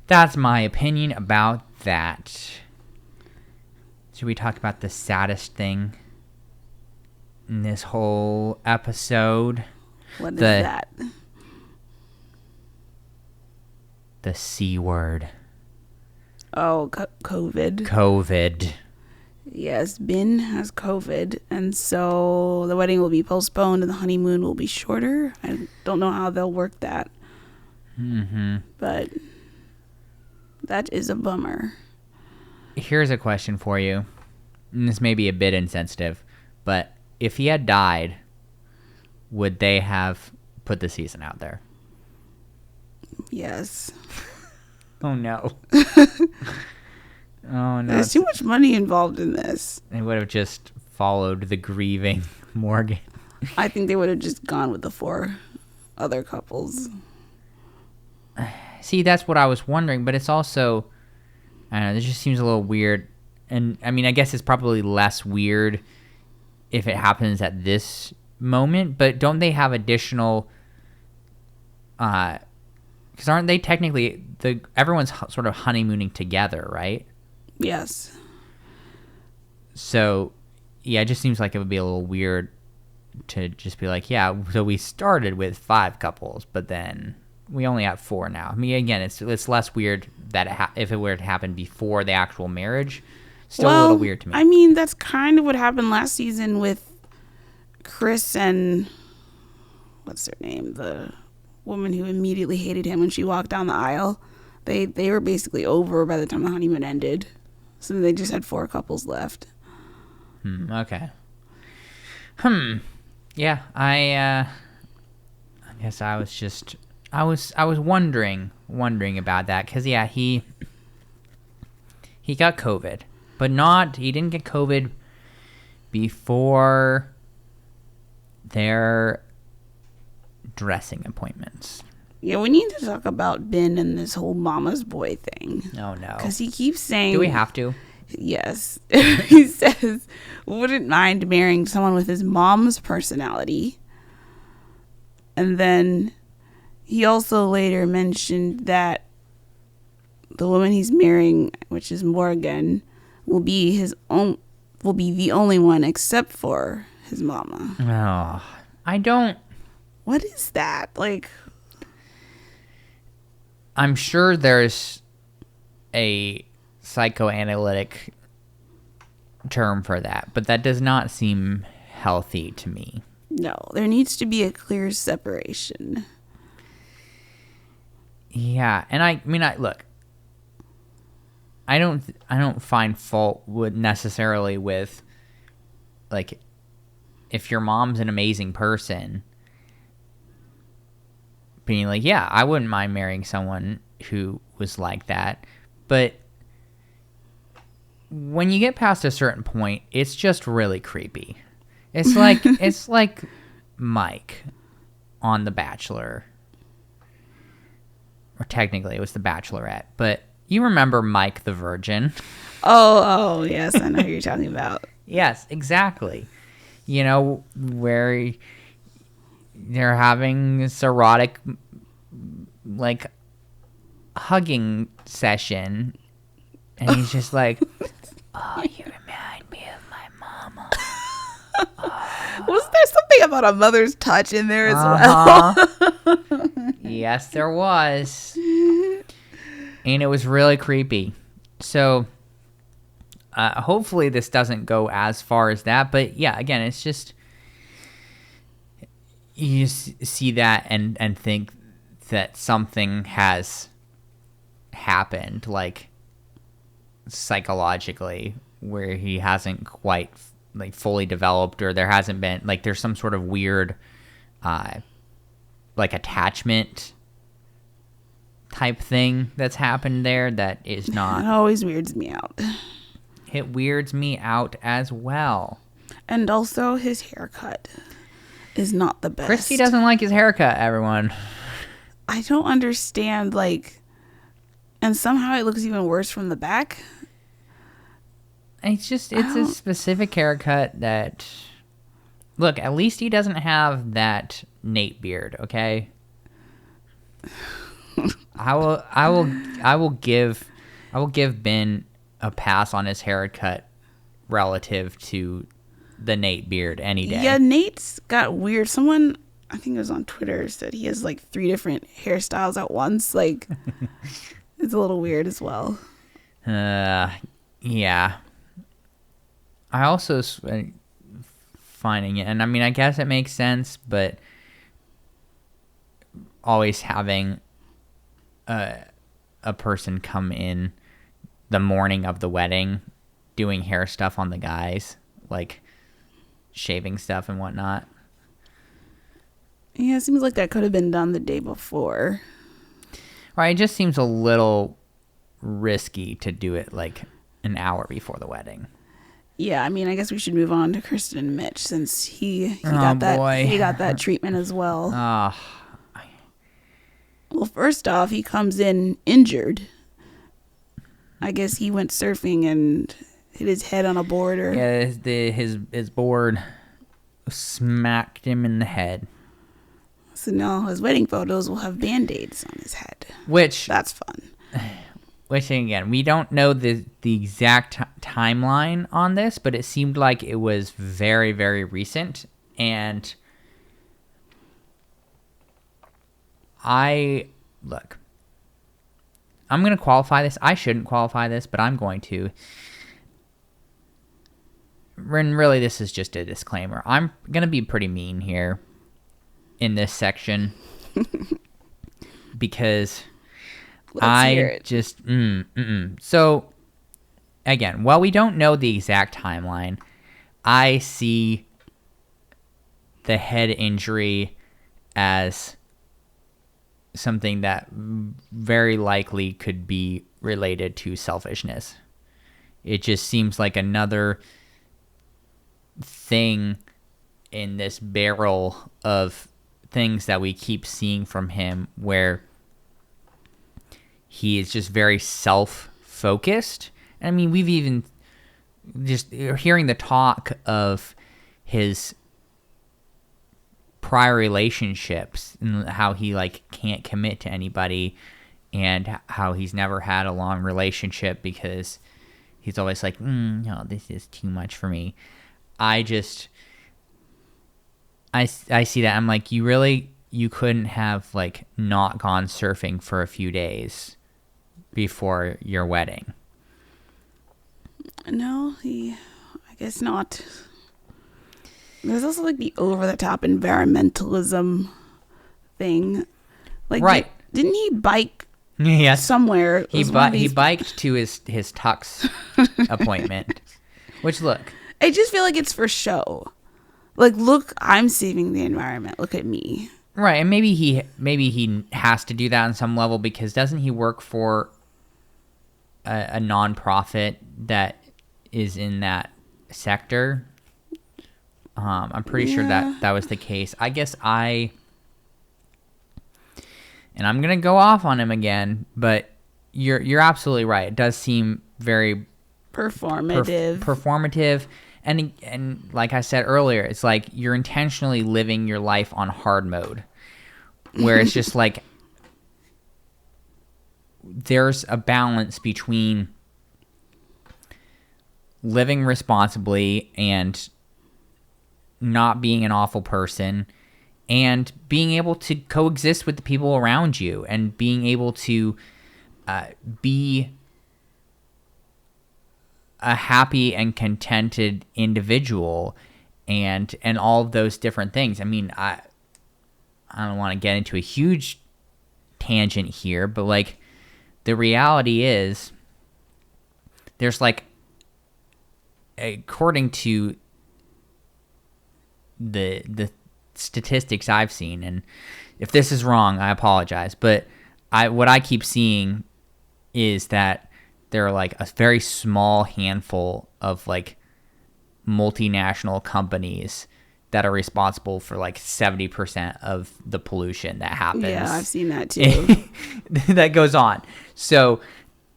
S1: That's my opinion about that. Should we talk about the saddest thing in this whole episode?
S2: What is that?
S1: The C word.
S2: Oh, COVID.
S1: COVID.
S2: Yes, Ben has COVID, and so the wedding will be postponed and the honeymoon will be shorter. I don't know how they'll work that.
S1: Mm-hmm.
S2: But that is a bummer.
S1: Here's a question for you. And this may be a bit insensitive, but if he had died, would they have put the season out there?
S2: Yes.
S1: Oh, no. Oh, no.
S2: There's too much money involved in this.
S1: They would have just followed the grieving Morgan.
S2: I think they would have just gone with the 4 other couples.
S1: See, that's what I was wondering, but it's also, I don't know, this just seems a little weird. And, I mean, I guess it's probably less weird if it happens at this moment, but don't they have additional, because aren't they technically, everyone's sort of honeymooning together, right?
S2: Yes.
S1: So, yeah, it just seems like it would be a little weird to just be like, yeah, so we started with 5 couples, but then we only have 4 now. I mean, again, it's less weird that if it were to happen before the actual marriage. Still a little weird to me.
S2: I mean, that's kind of what happened last season with Chris and what's her name? The woman who immediately hated him when she walked down the aisle. They were basically over by the time the honeymoon ended. So they just had 4 couples left.
S1: Okay. Yeah, I guess I was just I was wondering about that cuz yeah, he got COVID, but he didn't get COVID before their dressing appointments.
S2: Yeah, we need to talk about Ben and this whole mama's boy thing.
S1: Oh, no.
S2: Because he keeps saying...
S1: Do we have to?
S2: Yes. He says, wouldn't mind marrying someone with his mom's personality. And then he also later mentioned that the woman he's marrying, which is Morgan, will be the only one except for his mama.
S1: Oh, I don't...
S2: What is that? Like...
S1: I'm sure there's a psychoanalytic term for that, but that does not seem healthy to me.
S2: No, there needs to be a clear separation.
S1: Yeah, and I mean, look, I don't find fault necessarily with, like, if your mom's an amazing person, being like, yeah, I wouldn't mind marrying someone who was like that. But when you get past a certain point, it's just really creepy. It's like Mike on The Bachelor. Or technically it was The Bachelorette. But you remember Mike the Virgin.
S2: Oh, yes, I know who you're talking about.
S1: Yes, exactly. You know, where they're having this erotic, like, hugging session, and he's just like, oh, you remind me of my mama.
S2: Was there something about a mother's touch in there as well?
S1: Yes, there was. And it was really creepy. So, hopefully this doesn't go as far as that, but yeah, again, it's just... You see that and think that something has happened, like, psychologically, where he hasn't quite, like, fully developed, or there hasn't been, like, there's some sort of weird, like, attachment type thing that's happened there that is not...
S2: It always weirds me out.
S1: It weirds me out as well.
S2: And also his haircut is not the best.
S1: Christy doesn't like his haircut, everyone.
S2: I don't understand, like, and somehow it looks even worse from the back.
S1: It's a specific haircut that, look, at least he doesn't have that Nate beard, okay? I will give Ben a pass on his haircut relative to the Nate beard any day.
S2: Yeah, Nate's got weird. Someone, I think it was on Twitter, said he has like 3 different hairstyles at once. Like, it's a little weird as well.
S1: Yeah. I also finding it, and I mean, I guess it makes sense, but always having a person come in the morning of the wedding doing hair stuff on the guys, like shaving stuff and whatnot.
S2: Yeah, it seems like that could have been done the day before.
S1: Right, it just seems a little risky to do it like an hour before the wedding.
S2: Yeah, I mean, I guess we should move on to Krysten and Mitch since he got that treatment as well. Well, first off, he comes in injured. I guess he went surfing and hit his head on a board.
S1: Yeah, his board smacked him in the head.
S2: So now his wedding photos will have Band-Aids on his head.
S1: That's
S2: fun.
S1: Which, again, we don't know the exact timeline on this, but it seemed like it was very, very recent. And I'm going to qualify this. I shouldn't qualify this, but I'm going to. And really, this is just a disclaimer. I'm going to be pretty mean here in this section because So, again, while we don't know the exact timeline, I see the head injury as something that very likely could be related to selfishness. It just seems like another thing in this barrel of things that we keep seeing from him where he is just very self-focused. I mean, we've even just hearing the talk of his prior relationships and how he like can't commit to anybody and how he's never had a long relationship because he's always like, no, this is too much for me. I see that. I'm like, you couldn't have like not gone surfing for a few days before your wedding.
S2: No, I guess not. There's also like the over-the-top environmentalism thing. Like,
S1: right.
S2: Didn't he bike
S1: yes.
S2: somewhere?
S1: He biked to his tux appointment. Which, look.
S2: I just feel like it's for show. Like, look, I'm saving the environment. Look at me.
S1: Right, and maybe he has to do that on some level because doesn't he work for a nonprofit that is in that sector? I'm pretty sure that was the case. I guess and I'm gonna go off on him again, but you're absolutely right. It does seem very performative. And like I said earlier, it's like you're intentionally living your life on hard mode, where it's just like there's a balance between living responsibly and not being an awful person and being able to coexist with the people around you and being able to be a happy and contented individual and all of those different things. I mean, I don't want to get into a huge tangent here, but like the reality is there's like, according to the statistics I've seen, and if this is wrong, I apologize, but what I keep seeing is that there are like a very small handful of like multinational companies that are responsible for like 70% of the pollution that happens.
S2: Yeah, I've seen that too.
S1: That goes on. So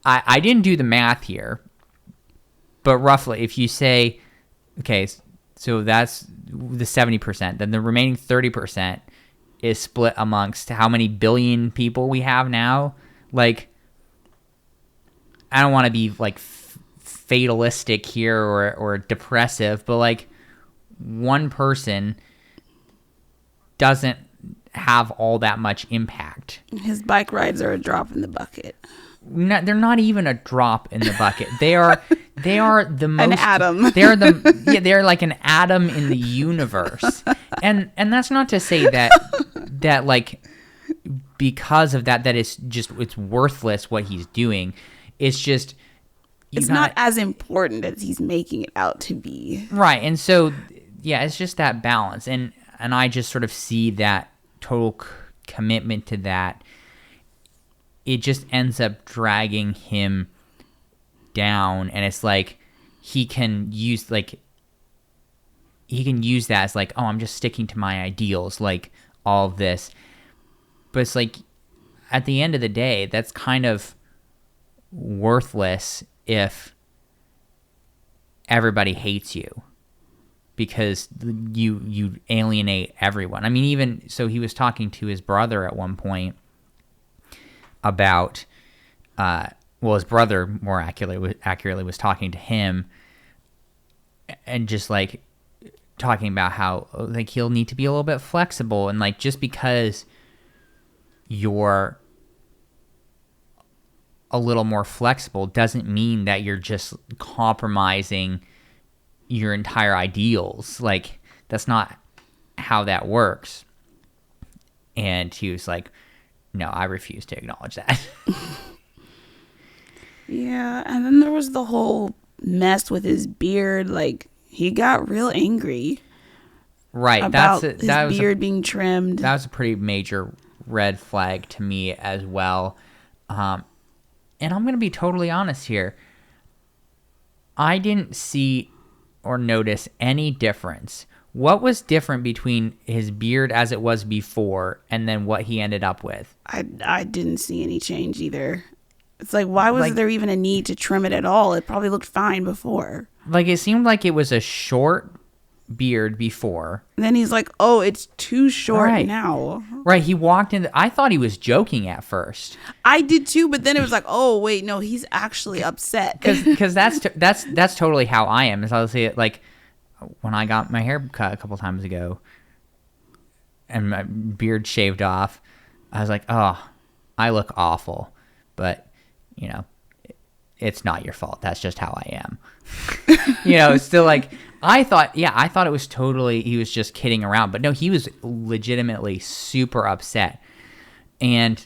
S1: I didn't do the math here, but roughly if you say, okay, so that's the 70%, then the remaining 30% is split amongst how many billion people we have now. Like, I don't want to be like fatalistic here or depressive, but like one person doesn't have all that much impact.
S2: His bike rides are a drop in the bucket.
S1: They're not even a drop in the bucket. They are the most
S2: an atom.
S1: They're like an atom in the universe. And that's not to say that like because of that it's worthless what he's doing. It's just
S2: it's not as important as he's making it out to be.
S1: Right. And so yeah, it's just that balance. And I just sort of see that total commitment to that. It just ends up dragging him down, and it's like he can use that as like, oh, I'm just sticking to my ideals, like all of this. But it's like at the end of the day, that's kind of worthless if everybody hates you, because you alienate everyone. I mean, even so, he was talking to his brother at one point about his brother more accurately was talking to him, and just like talking about how like he'll need to be a little bit flexible, and like just because you're a little more flexible doesn't mean that you're just compromising your entire ideals. Like that's not how that works. And he was like, no, I refuse to acknowledge that.
S2: Yeah, and then there was the whole mess with his beard. Like, he got real angry.
S1: Right.
S2: About his beard being trimmed.
S1: That was a pretty major red flag to me as well. And I'm going to be totally honest here. I didn't see or notice any difference. What was different between his beard as it was before and then what he ended up with?
S2: I didn't see any change either. It's like, why was there even a need to trim it at all? It probably looked fine before.
S1: Like, it seemed like it was a short beard before.
S2: And then he's like, oh, it's too short now.
S1: Right, he walked in. I thought he was joking at first.
S2: I did too, but then it was like, oh, wait, no, he's actually upset.
S1: Because that's totally how I am. Is I'll say it like, when I got my hair cut a couple times ago and my beard shaved off, I was like, oh, I look awful. But, you know, it's not your fault. That's just how I am. It's still like, I thought it was totally, he was just kidding around. But no, he was legitimately super upset. And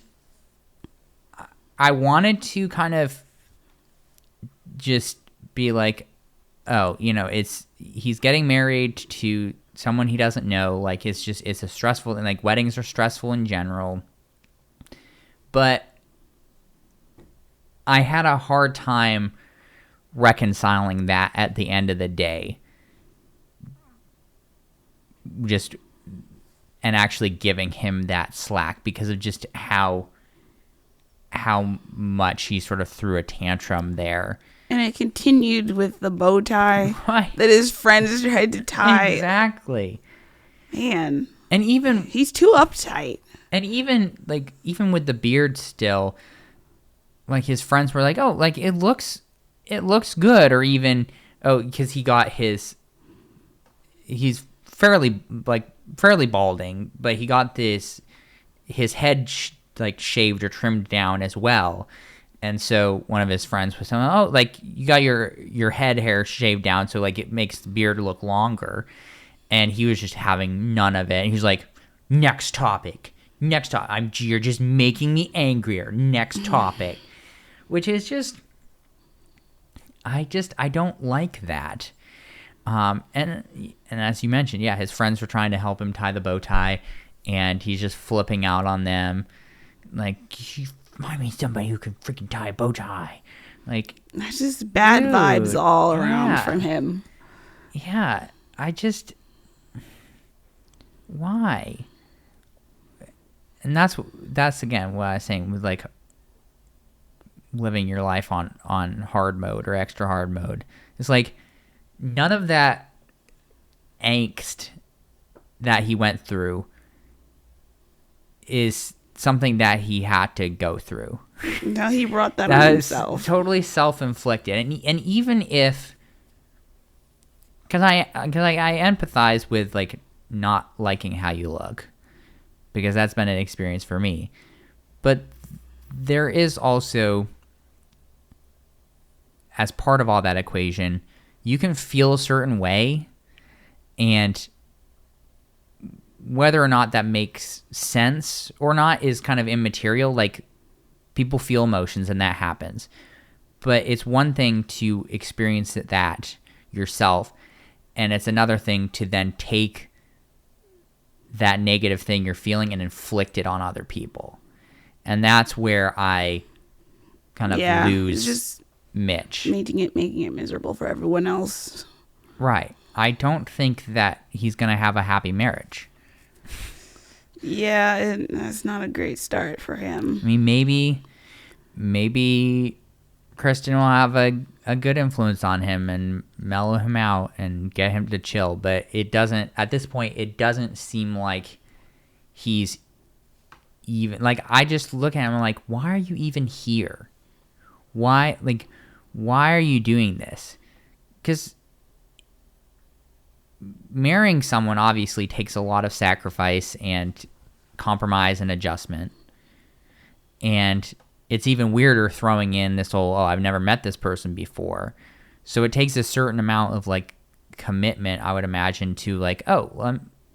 S1: I wanted to kind of just be like, oh, he's getting married to someone he doesn't know. Like, it's a stressful, and like weddings are stressful in general. But I had a hard time reconciling that at the end of the day. And actually giving him that slack because of just how much he sort of threw a tantrum there.
S2: And it continued with the bow tie that his friends tried to tie.
S1: Exactly.
S2: Man.
S1: And even...
S2: he's too uptight.
S1: And even with the beard still, like, his friends were like, oh, like, it looks good. Or even, oh, because he's fairly balding, but he got his head shaved or trimmed down as well. And so one of his friends was saying, oh, like, you got your head hair shaved down, so like it makes the beard look longer. And he was just having none of it. And he was like, next topic. You're just making me angrier. Next topic. Which is just, I don't like that. And as you mentioned, yeah, his friends were trying to help him tie the bow tie, and he's just flipping out on them. Like, you find me somebody who can freaking tie a bow tie. Like,
S2: that's just bad vibes all around from him.
S1: Yeah, why? And that's again what I was saying with like living your life on hard mode or extra hard mode. It's like none of that angst that he went through is something that he had to go through.
S2: No, he brought that on
S1: That
S2: himself.
S1: is totally self-inflicted. And even if, because I empathize with like not liking how you look, because that's been an experience for me. But there is also, as part of all that equation, you can feel a certain way, and whether or not that makes sense or not is kind of immaterial. Like, people feel emotions and that happens. But it's one thing to experience that yourself, and it's another thing to then take that negative thing you're feeling and inflict it on other people. And that's where I kind of lose
S2: just
S1: Mitch.
S2: Making it miserable for everyone else.
S1: Right. I don't think that he's going to have a happy marriage.
S2: Yeah, that's not a great start for him.
S1: I mean, maybe Krysten will have a good influence on him and mellow him out and get him to chill. But it doesn't, at this point, it doesn't seem like he's even, like, I just look at him and I'm like, why are you even here? Why are you doing this? Because marrying someone obviously takes a lot of sacrifice and compromise and adjustment. And it's even weirder throwing in this whole, I've never met this person before. So it takes a certain amount of like commitment, I would imagine, to like,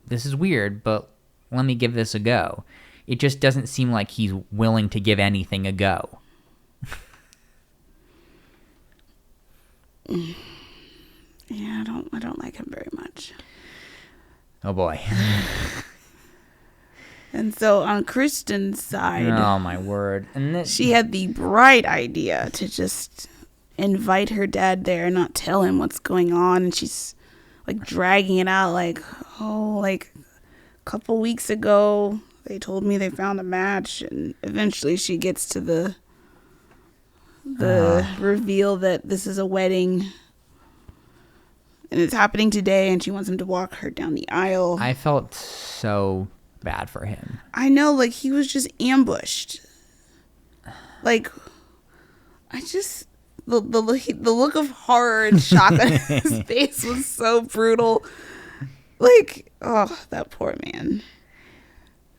S1: this is weird, but let me give this a go. It just doesn't seem like he's willing to give anything a go.
S2: Yeah, I don't like him very much.
S1: Oh boy.
S2: And so on Krysten's side,
S1: oh my word. And
S2: she had the bright idea to just invite her dad there and not tell him what's going on. And she's like dragging it out like, like a couple weeks ago they told me they found a match, and eventually she gets to the reveal that this is a wedding and it's happening today, and she wants him to walk her down the aisle.
S1: I felt so bad for him.
S2: I know, like, he was just ambushed. Like, the look of horror and shock on his face was so brutal. Like, that poor man.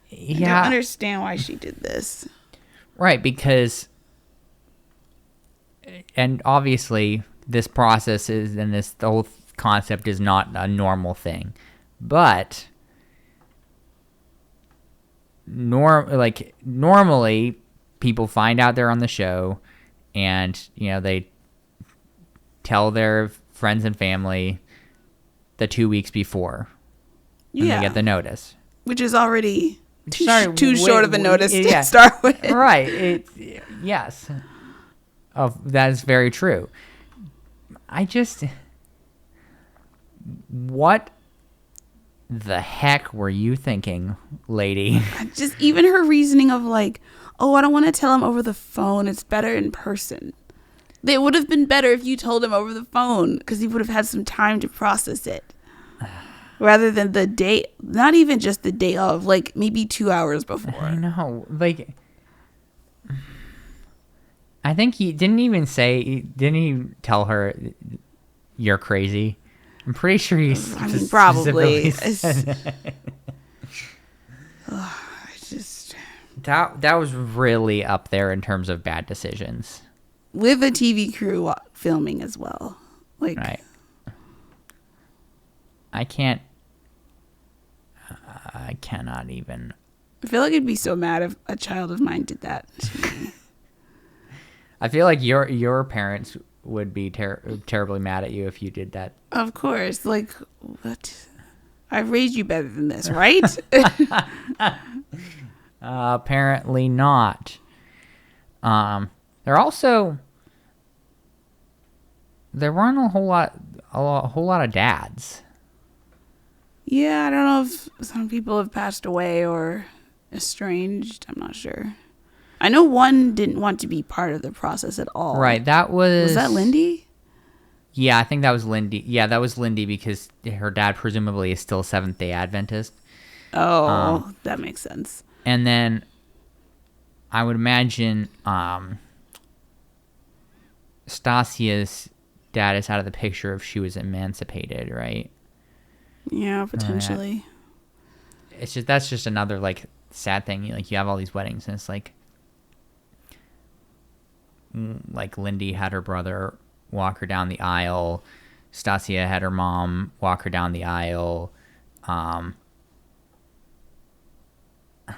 S1: Yeah.
S2: I don't understand why she did this.
S1: Right, because, and obviously this process is, and the whole concept is not a normal thing, but normally people find out they're on the show, and they tell their friends and family the 2 weeks before when they get the notice,
S2: which is already too short of a notice to start with.
S1: Right. Yes. That is very true. What the heck were you thinking, lady?
S2: Just even her reasoning of like, I don't want to tell him over the phone. It's better in person. It would have been better if you told him over the phone, because he would have had some time to process it. Rather than the day, not even just the day of, like maybe 2 hours before.
S1: I know. Like, I think he didn't he tell her you're crazy? I'm pretty sure he
S2: probably.
S1: That was really up there in terms of bad decisions.
S2: With a TV crew filming as well. Like,
S1: right. I cannot even.
S2: I feel like I'd be so mad if a child of mine did that to me.
S1: I feel like your parents would be terribly mad at you if you did that.
S2: Of course. Like, what? I raised you better than this, right?
S1: Apparently not. There weren't a whole lot of dads.
S2: Yeah, I don't know if some people have passed away or estranged. I'm not sure. I know one didn't want to be part of the process at all.
S1: Right, was
S2: that Lindy?
S1: Yeah, I think that was Lindy. Yeah, that was Lindy, because her dad presumably is still Seventh-day Adventist.
S2: Oh, that makes sense.
S1: And then I would imagine Stasia's dad is out of the picture if she was emancipated, right?
S2: Yeah, potentially.
S1: It's just that's just another like sad thing. Like you have all these weddings, and it's like Lindy had her brother walk her down the aisle. Stasia had her mom walk her down the aisle. I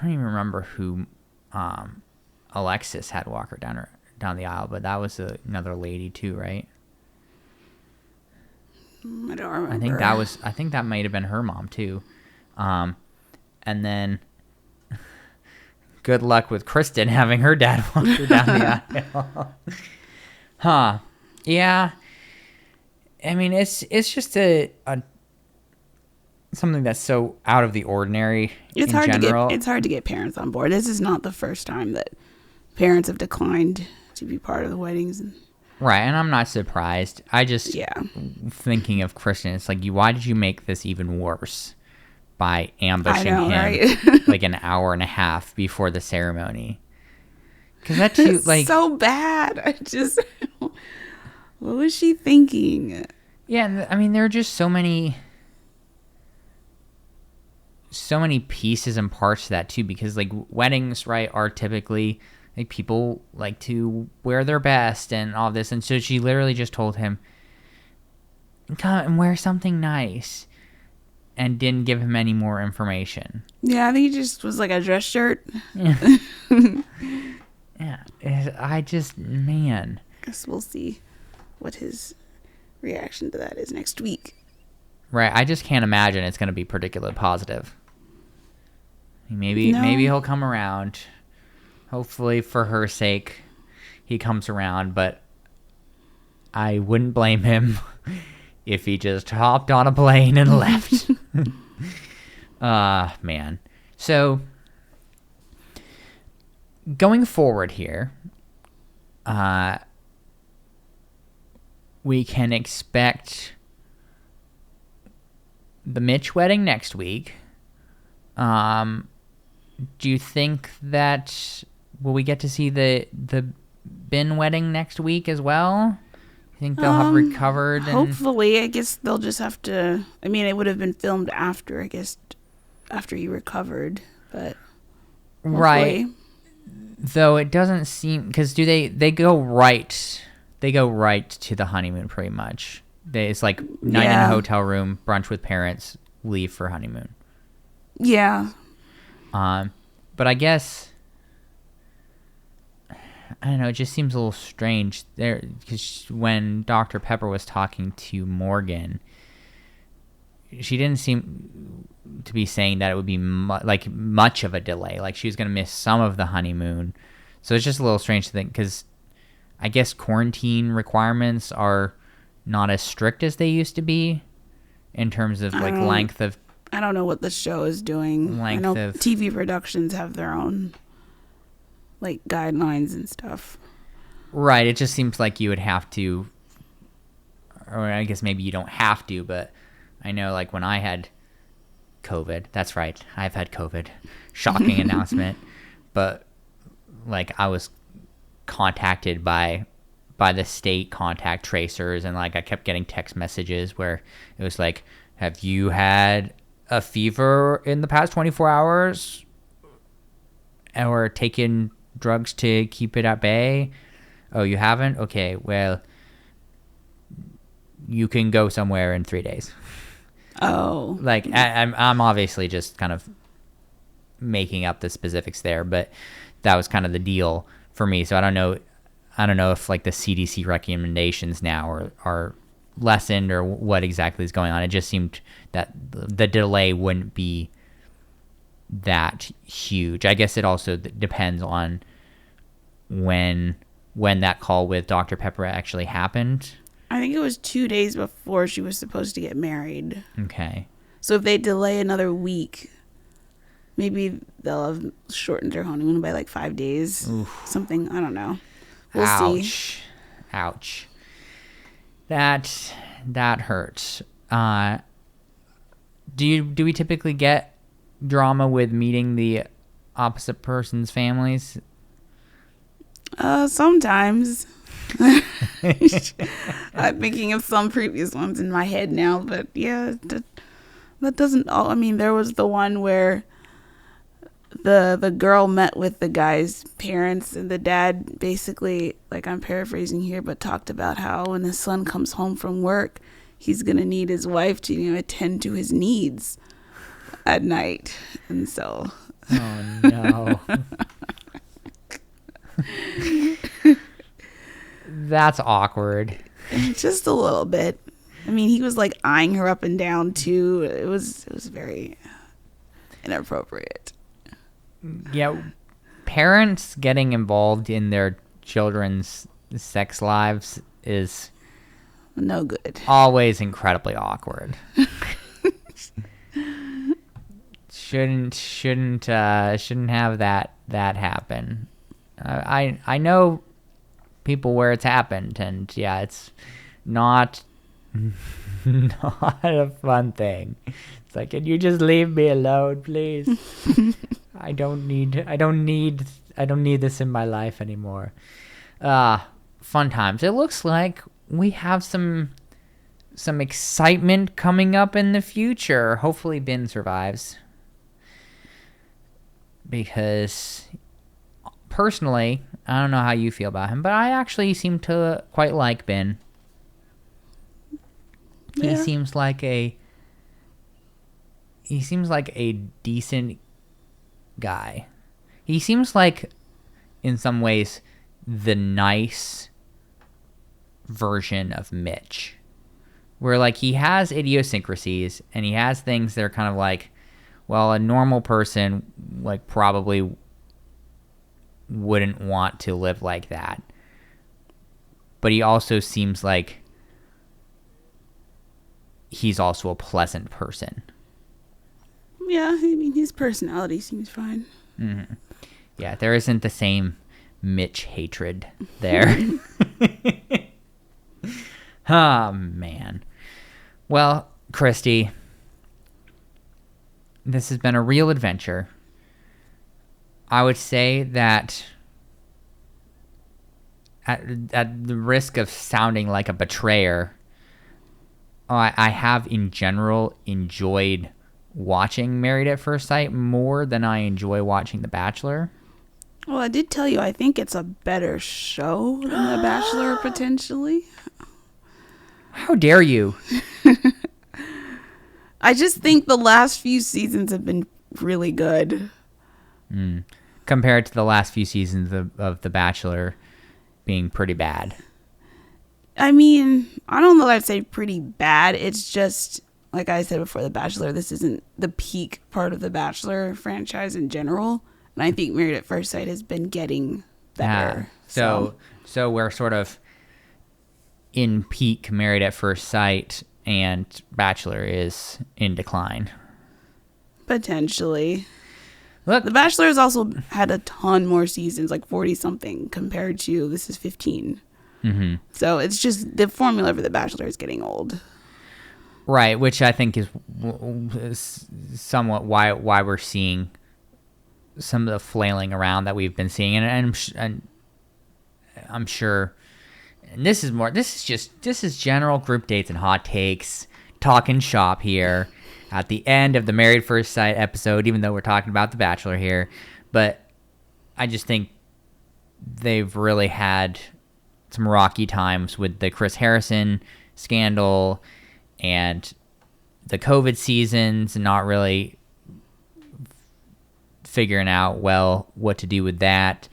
S1: don't even remember who Alexis had walk her down the aisle, but that was another lady too, right?
S2: I don't remember.
S1: I think that might have been her mom too. And then good luck with Krysten having her dad walk her down the aisle. Huh. Yeah. I mean, it's just a something that's so out of the ordinary.
S2: It's hard to get parents on board. This is not the first time that parents have declined to be part of the weddings.
S1: Right, and I'm not surprised. I just thinking of Krysten, it's like, why did you make this even worse by ambushing him
S2: right?
S1: like an hour and a half before the ceremony? Because that too, like,
S2: so bad. What was she thinking?
S1: Yeah, I mean, there are just so many pieces and parts to that too, because like weddings, right, are typically like people like to wear their best and all this, and so she literally just told him, come and wear something nice, and didn't give him any more information.
S2: Yeah, I think he just was like a dress shirt.
S1: Yeah. I just, man.
S2: Guess we'll see what his reaction to that is next week.
S1: Right, I just can't imagine it's going to be particularly positive. Maybe he'll come around. Hopefully, for her sake, he comes around. But I wouldn't blame him if he just hopped on a plane and left. Man. So, going forward here, we can expect the Mitch wedding next week. Do you think that will we get to see the Ben wedding next week as well? You think they'll have recovered?
S2: Hopefully, I guess they'll just have to. I mean, it would have been filmed after, I guess, after he recovered, but hopefully.
S1: Right. Though it doesn't seem, because do they go right? They go right to the honeymoon pretty much. It's like night in a hotel room, brunch with parents, leave for honeymoon.
S2: Yeah.
S1: But I guess, I don't know, it just seems a little strange there, because when Dr. Pepper was talking to Morgan, she didn't seem to be saying that it would be much of a delay. Like she was going to miss some of the honeymoon. So it's just a little strange to think, because I guess quarantine requirements are not as strict as they used to be in terms of like length of.
S2: I don't know what the show is doing. I know TV productions have their own like guidelines and stuff.
S1: Right. It just seems like you would have to, or I guess maybe you don't have to, but I know like when I had COVID, that's right, I've had COVID. Shocking announcement. But like I was contacted by the state contact tracers, and like I kept getting text messages where it was like, have you had a fever in the past 24 hours or taken drugs to keep it at bay? Oh, you haven't? Okay, well, you can go somewhere in 3 days.
S2: Oh.
S1: Like, I'm obviously just kind of making up the specifics there, but that was kind of the deal for me. So I don't know if like the CDC recommendations now are lessened or what exactly is going on. It just seemed that the delay wouldn't be that huge. I guess it also depends on when that call with Dr. Pepper actually happened.
S2: I think it was 2 days before she was supposed to get married.
S1: Okay.
S2: So if they delay another week, maybe they'll have shortened their honeymoon by like 5 days.
S1: Oof.
S2: Something. I don't know. We'll see.
S1: Ouch. That hurts. Do we typically get drama with meeting the opposite person's families?
S2: Sometimes. I'm thinking of some previous ones in my head now, but yeah, that doesn't all. I mean, there was the one where the girl met with the guy's parents, and the dad basically, like, I'm paraphrasing here, but talked about how when his son comes home from work, he's gonna need his wife to, attend to his needs at night, and so.
S1: Oh no. That's awkward.
S2: Just a little bit. I mean, he was like eyeing her up and down too. It was very inappropriate.
S1: Yeah, parents getting involved in their children's sex lives is
S2: No good.
S1: always incredibly awkward. Shouldn't have that happen. I know people where it's happened, and yeah, it's not not a fun thing. It's like, can you just leave me alone, please? I don't need this in my life anymore. Fun times. It looks like we have some excitement coming up in the future. Hopefully Ben survives. Because personally, I don't know how you feel about him, but I actually seem to quite like Ben.
S2: Yeah.
S1: He seems like a decent guy. He seems like, in some ways, the nice version of Mitch. Where, like, he has idiosyncrasies, and he has things that are kind of like, well, a normal person, like, probably wouldn't want to live like that. But he also seems like he's also a pleasant person.
S2: Yeah, I mean, his personality seems fine.
S1: Mm-hmm. Yeah, there isn't the same Mitch hatred there. Oh, man. Well, Christy, this has been a real adventure. I would say that at the risk of sounding like a betrayer, I have in general enjoyed watching Married at First Sight more than I enjoy watching The Bachelor.
S2: Well, I did tell you, I think it's a better show than The Bachelor, potentially.
S1: How dare you?
S2: I just think the last few seasons have been really good.
S1: Compared to the last few seasons of The Bachelor being pretty bad.
S2: I mean, I don't know that I'd say pretty bad. It's just, like I said before, The Bachelor, this isn't the peak part of The Bachelor franchise in general. And I think Married at First Sight has been getting better.
S1: So we're sort of in peak Married at First Sight, and Bachelor is in decline.
S2: Potentially.
S1: Look,
S2: The Bachelor has also had a ton more seasons, like 40-something, compared to this is 15.
S1: Mm-hmm.
S2: So it's just the formula for The Bachelor is getting old.
S1: Right, which I think is somewhat why we're seeing some of the flailing around that we've been seeing, and I'm sure. And this is general group dates and hot takes, talking shop here at the end of the Married First Sight episode, even though we're talking about The Bachelor here. But I just think they've really had some rocky times with the Chris Harrison scandal and the COVID seasons, and not really figuring out well what to do with that.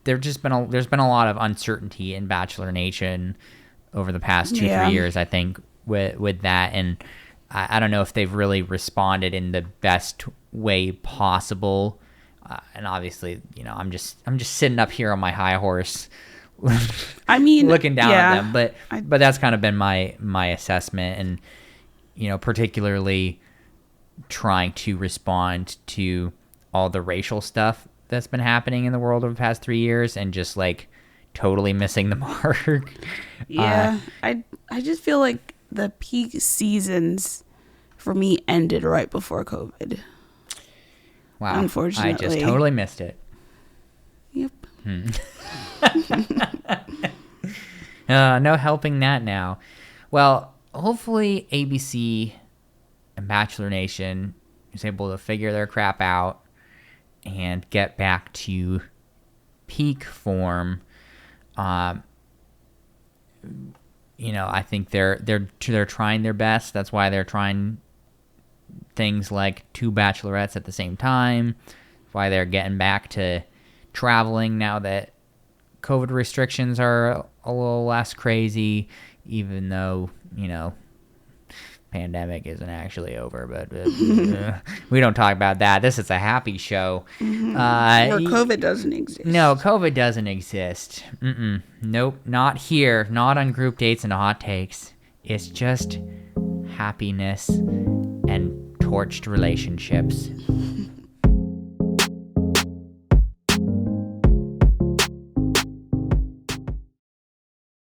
S1: There's been a lot of uncertainty in Bachelor Nation over the past 2-3 years, I think, with that, and I don't know if they've really responded in the best way possible. And obviously, I'm just sitting up here on my high horse,
S2: I mean,
S1: looking down at them. But that's kind of been my assessment, and particularly trying to respond to all the racial stuff that's been happening in the world over the past 3 years, and just like totally missing the mark.
S2: Yeah, I just feel like the peak seasons for me ended right before COVID.
S1: Wow,
S2: Unfortunately,
S1: I just totally missed it.
S2: Yep.
S1: No helping that now. Well, hopefully ABC and Bachelor Nation is able to figure their crap out and get back to peak form. I think they're trying their best. That's why they're trying things like 2 bachelorettes at the same time. Why they're getting back to traveling now that COVID restrictions are a little less crazy, even though, pandemic isn't actually over, but we don't talk about that. This is a happy show.
S2: Where COVID doesn't exist.
S1: No, COVID doesn't exist. Nope, not here. Not on Group Dates and Hot Takes. It's just happiness and torched relationships.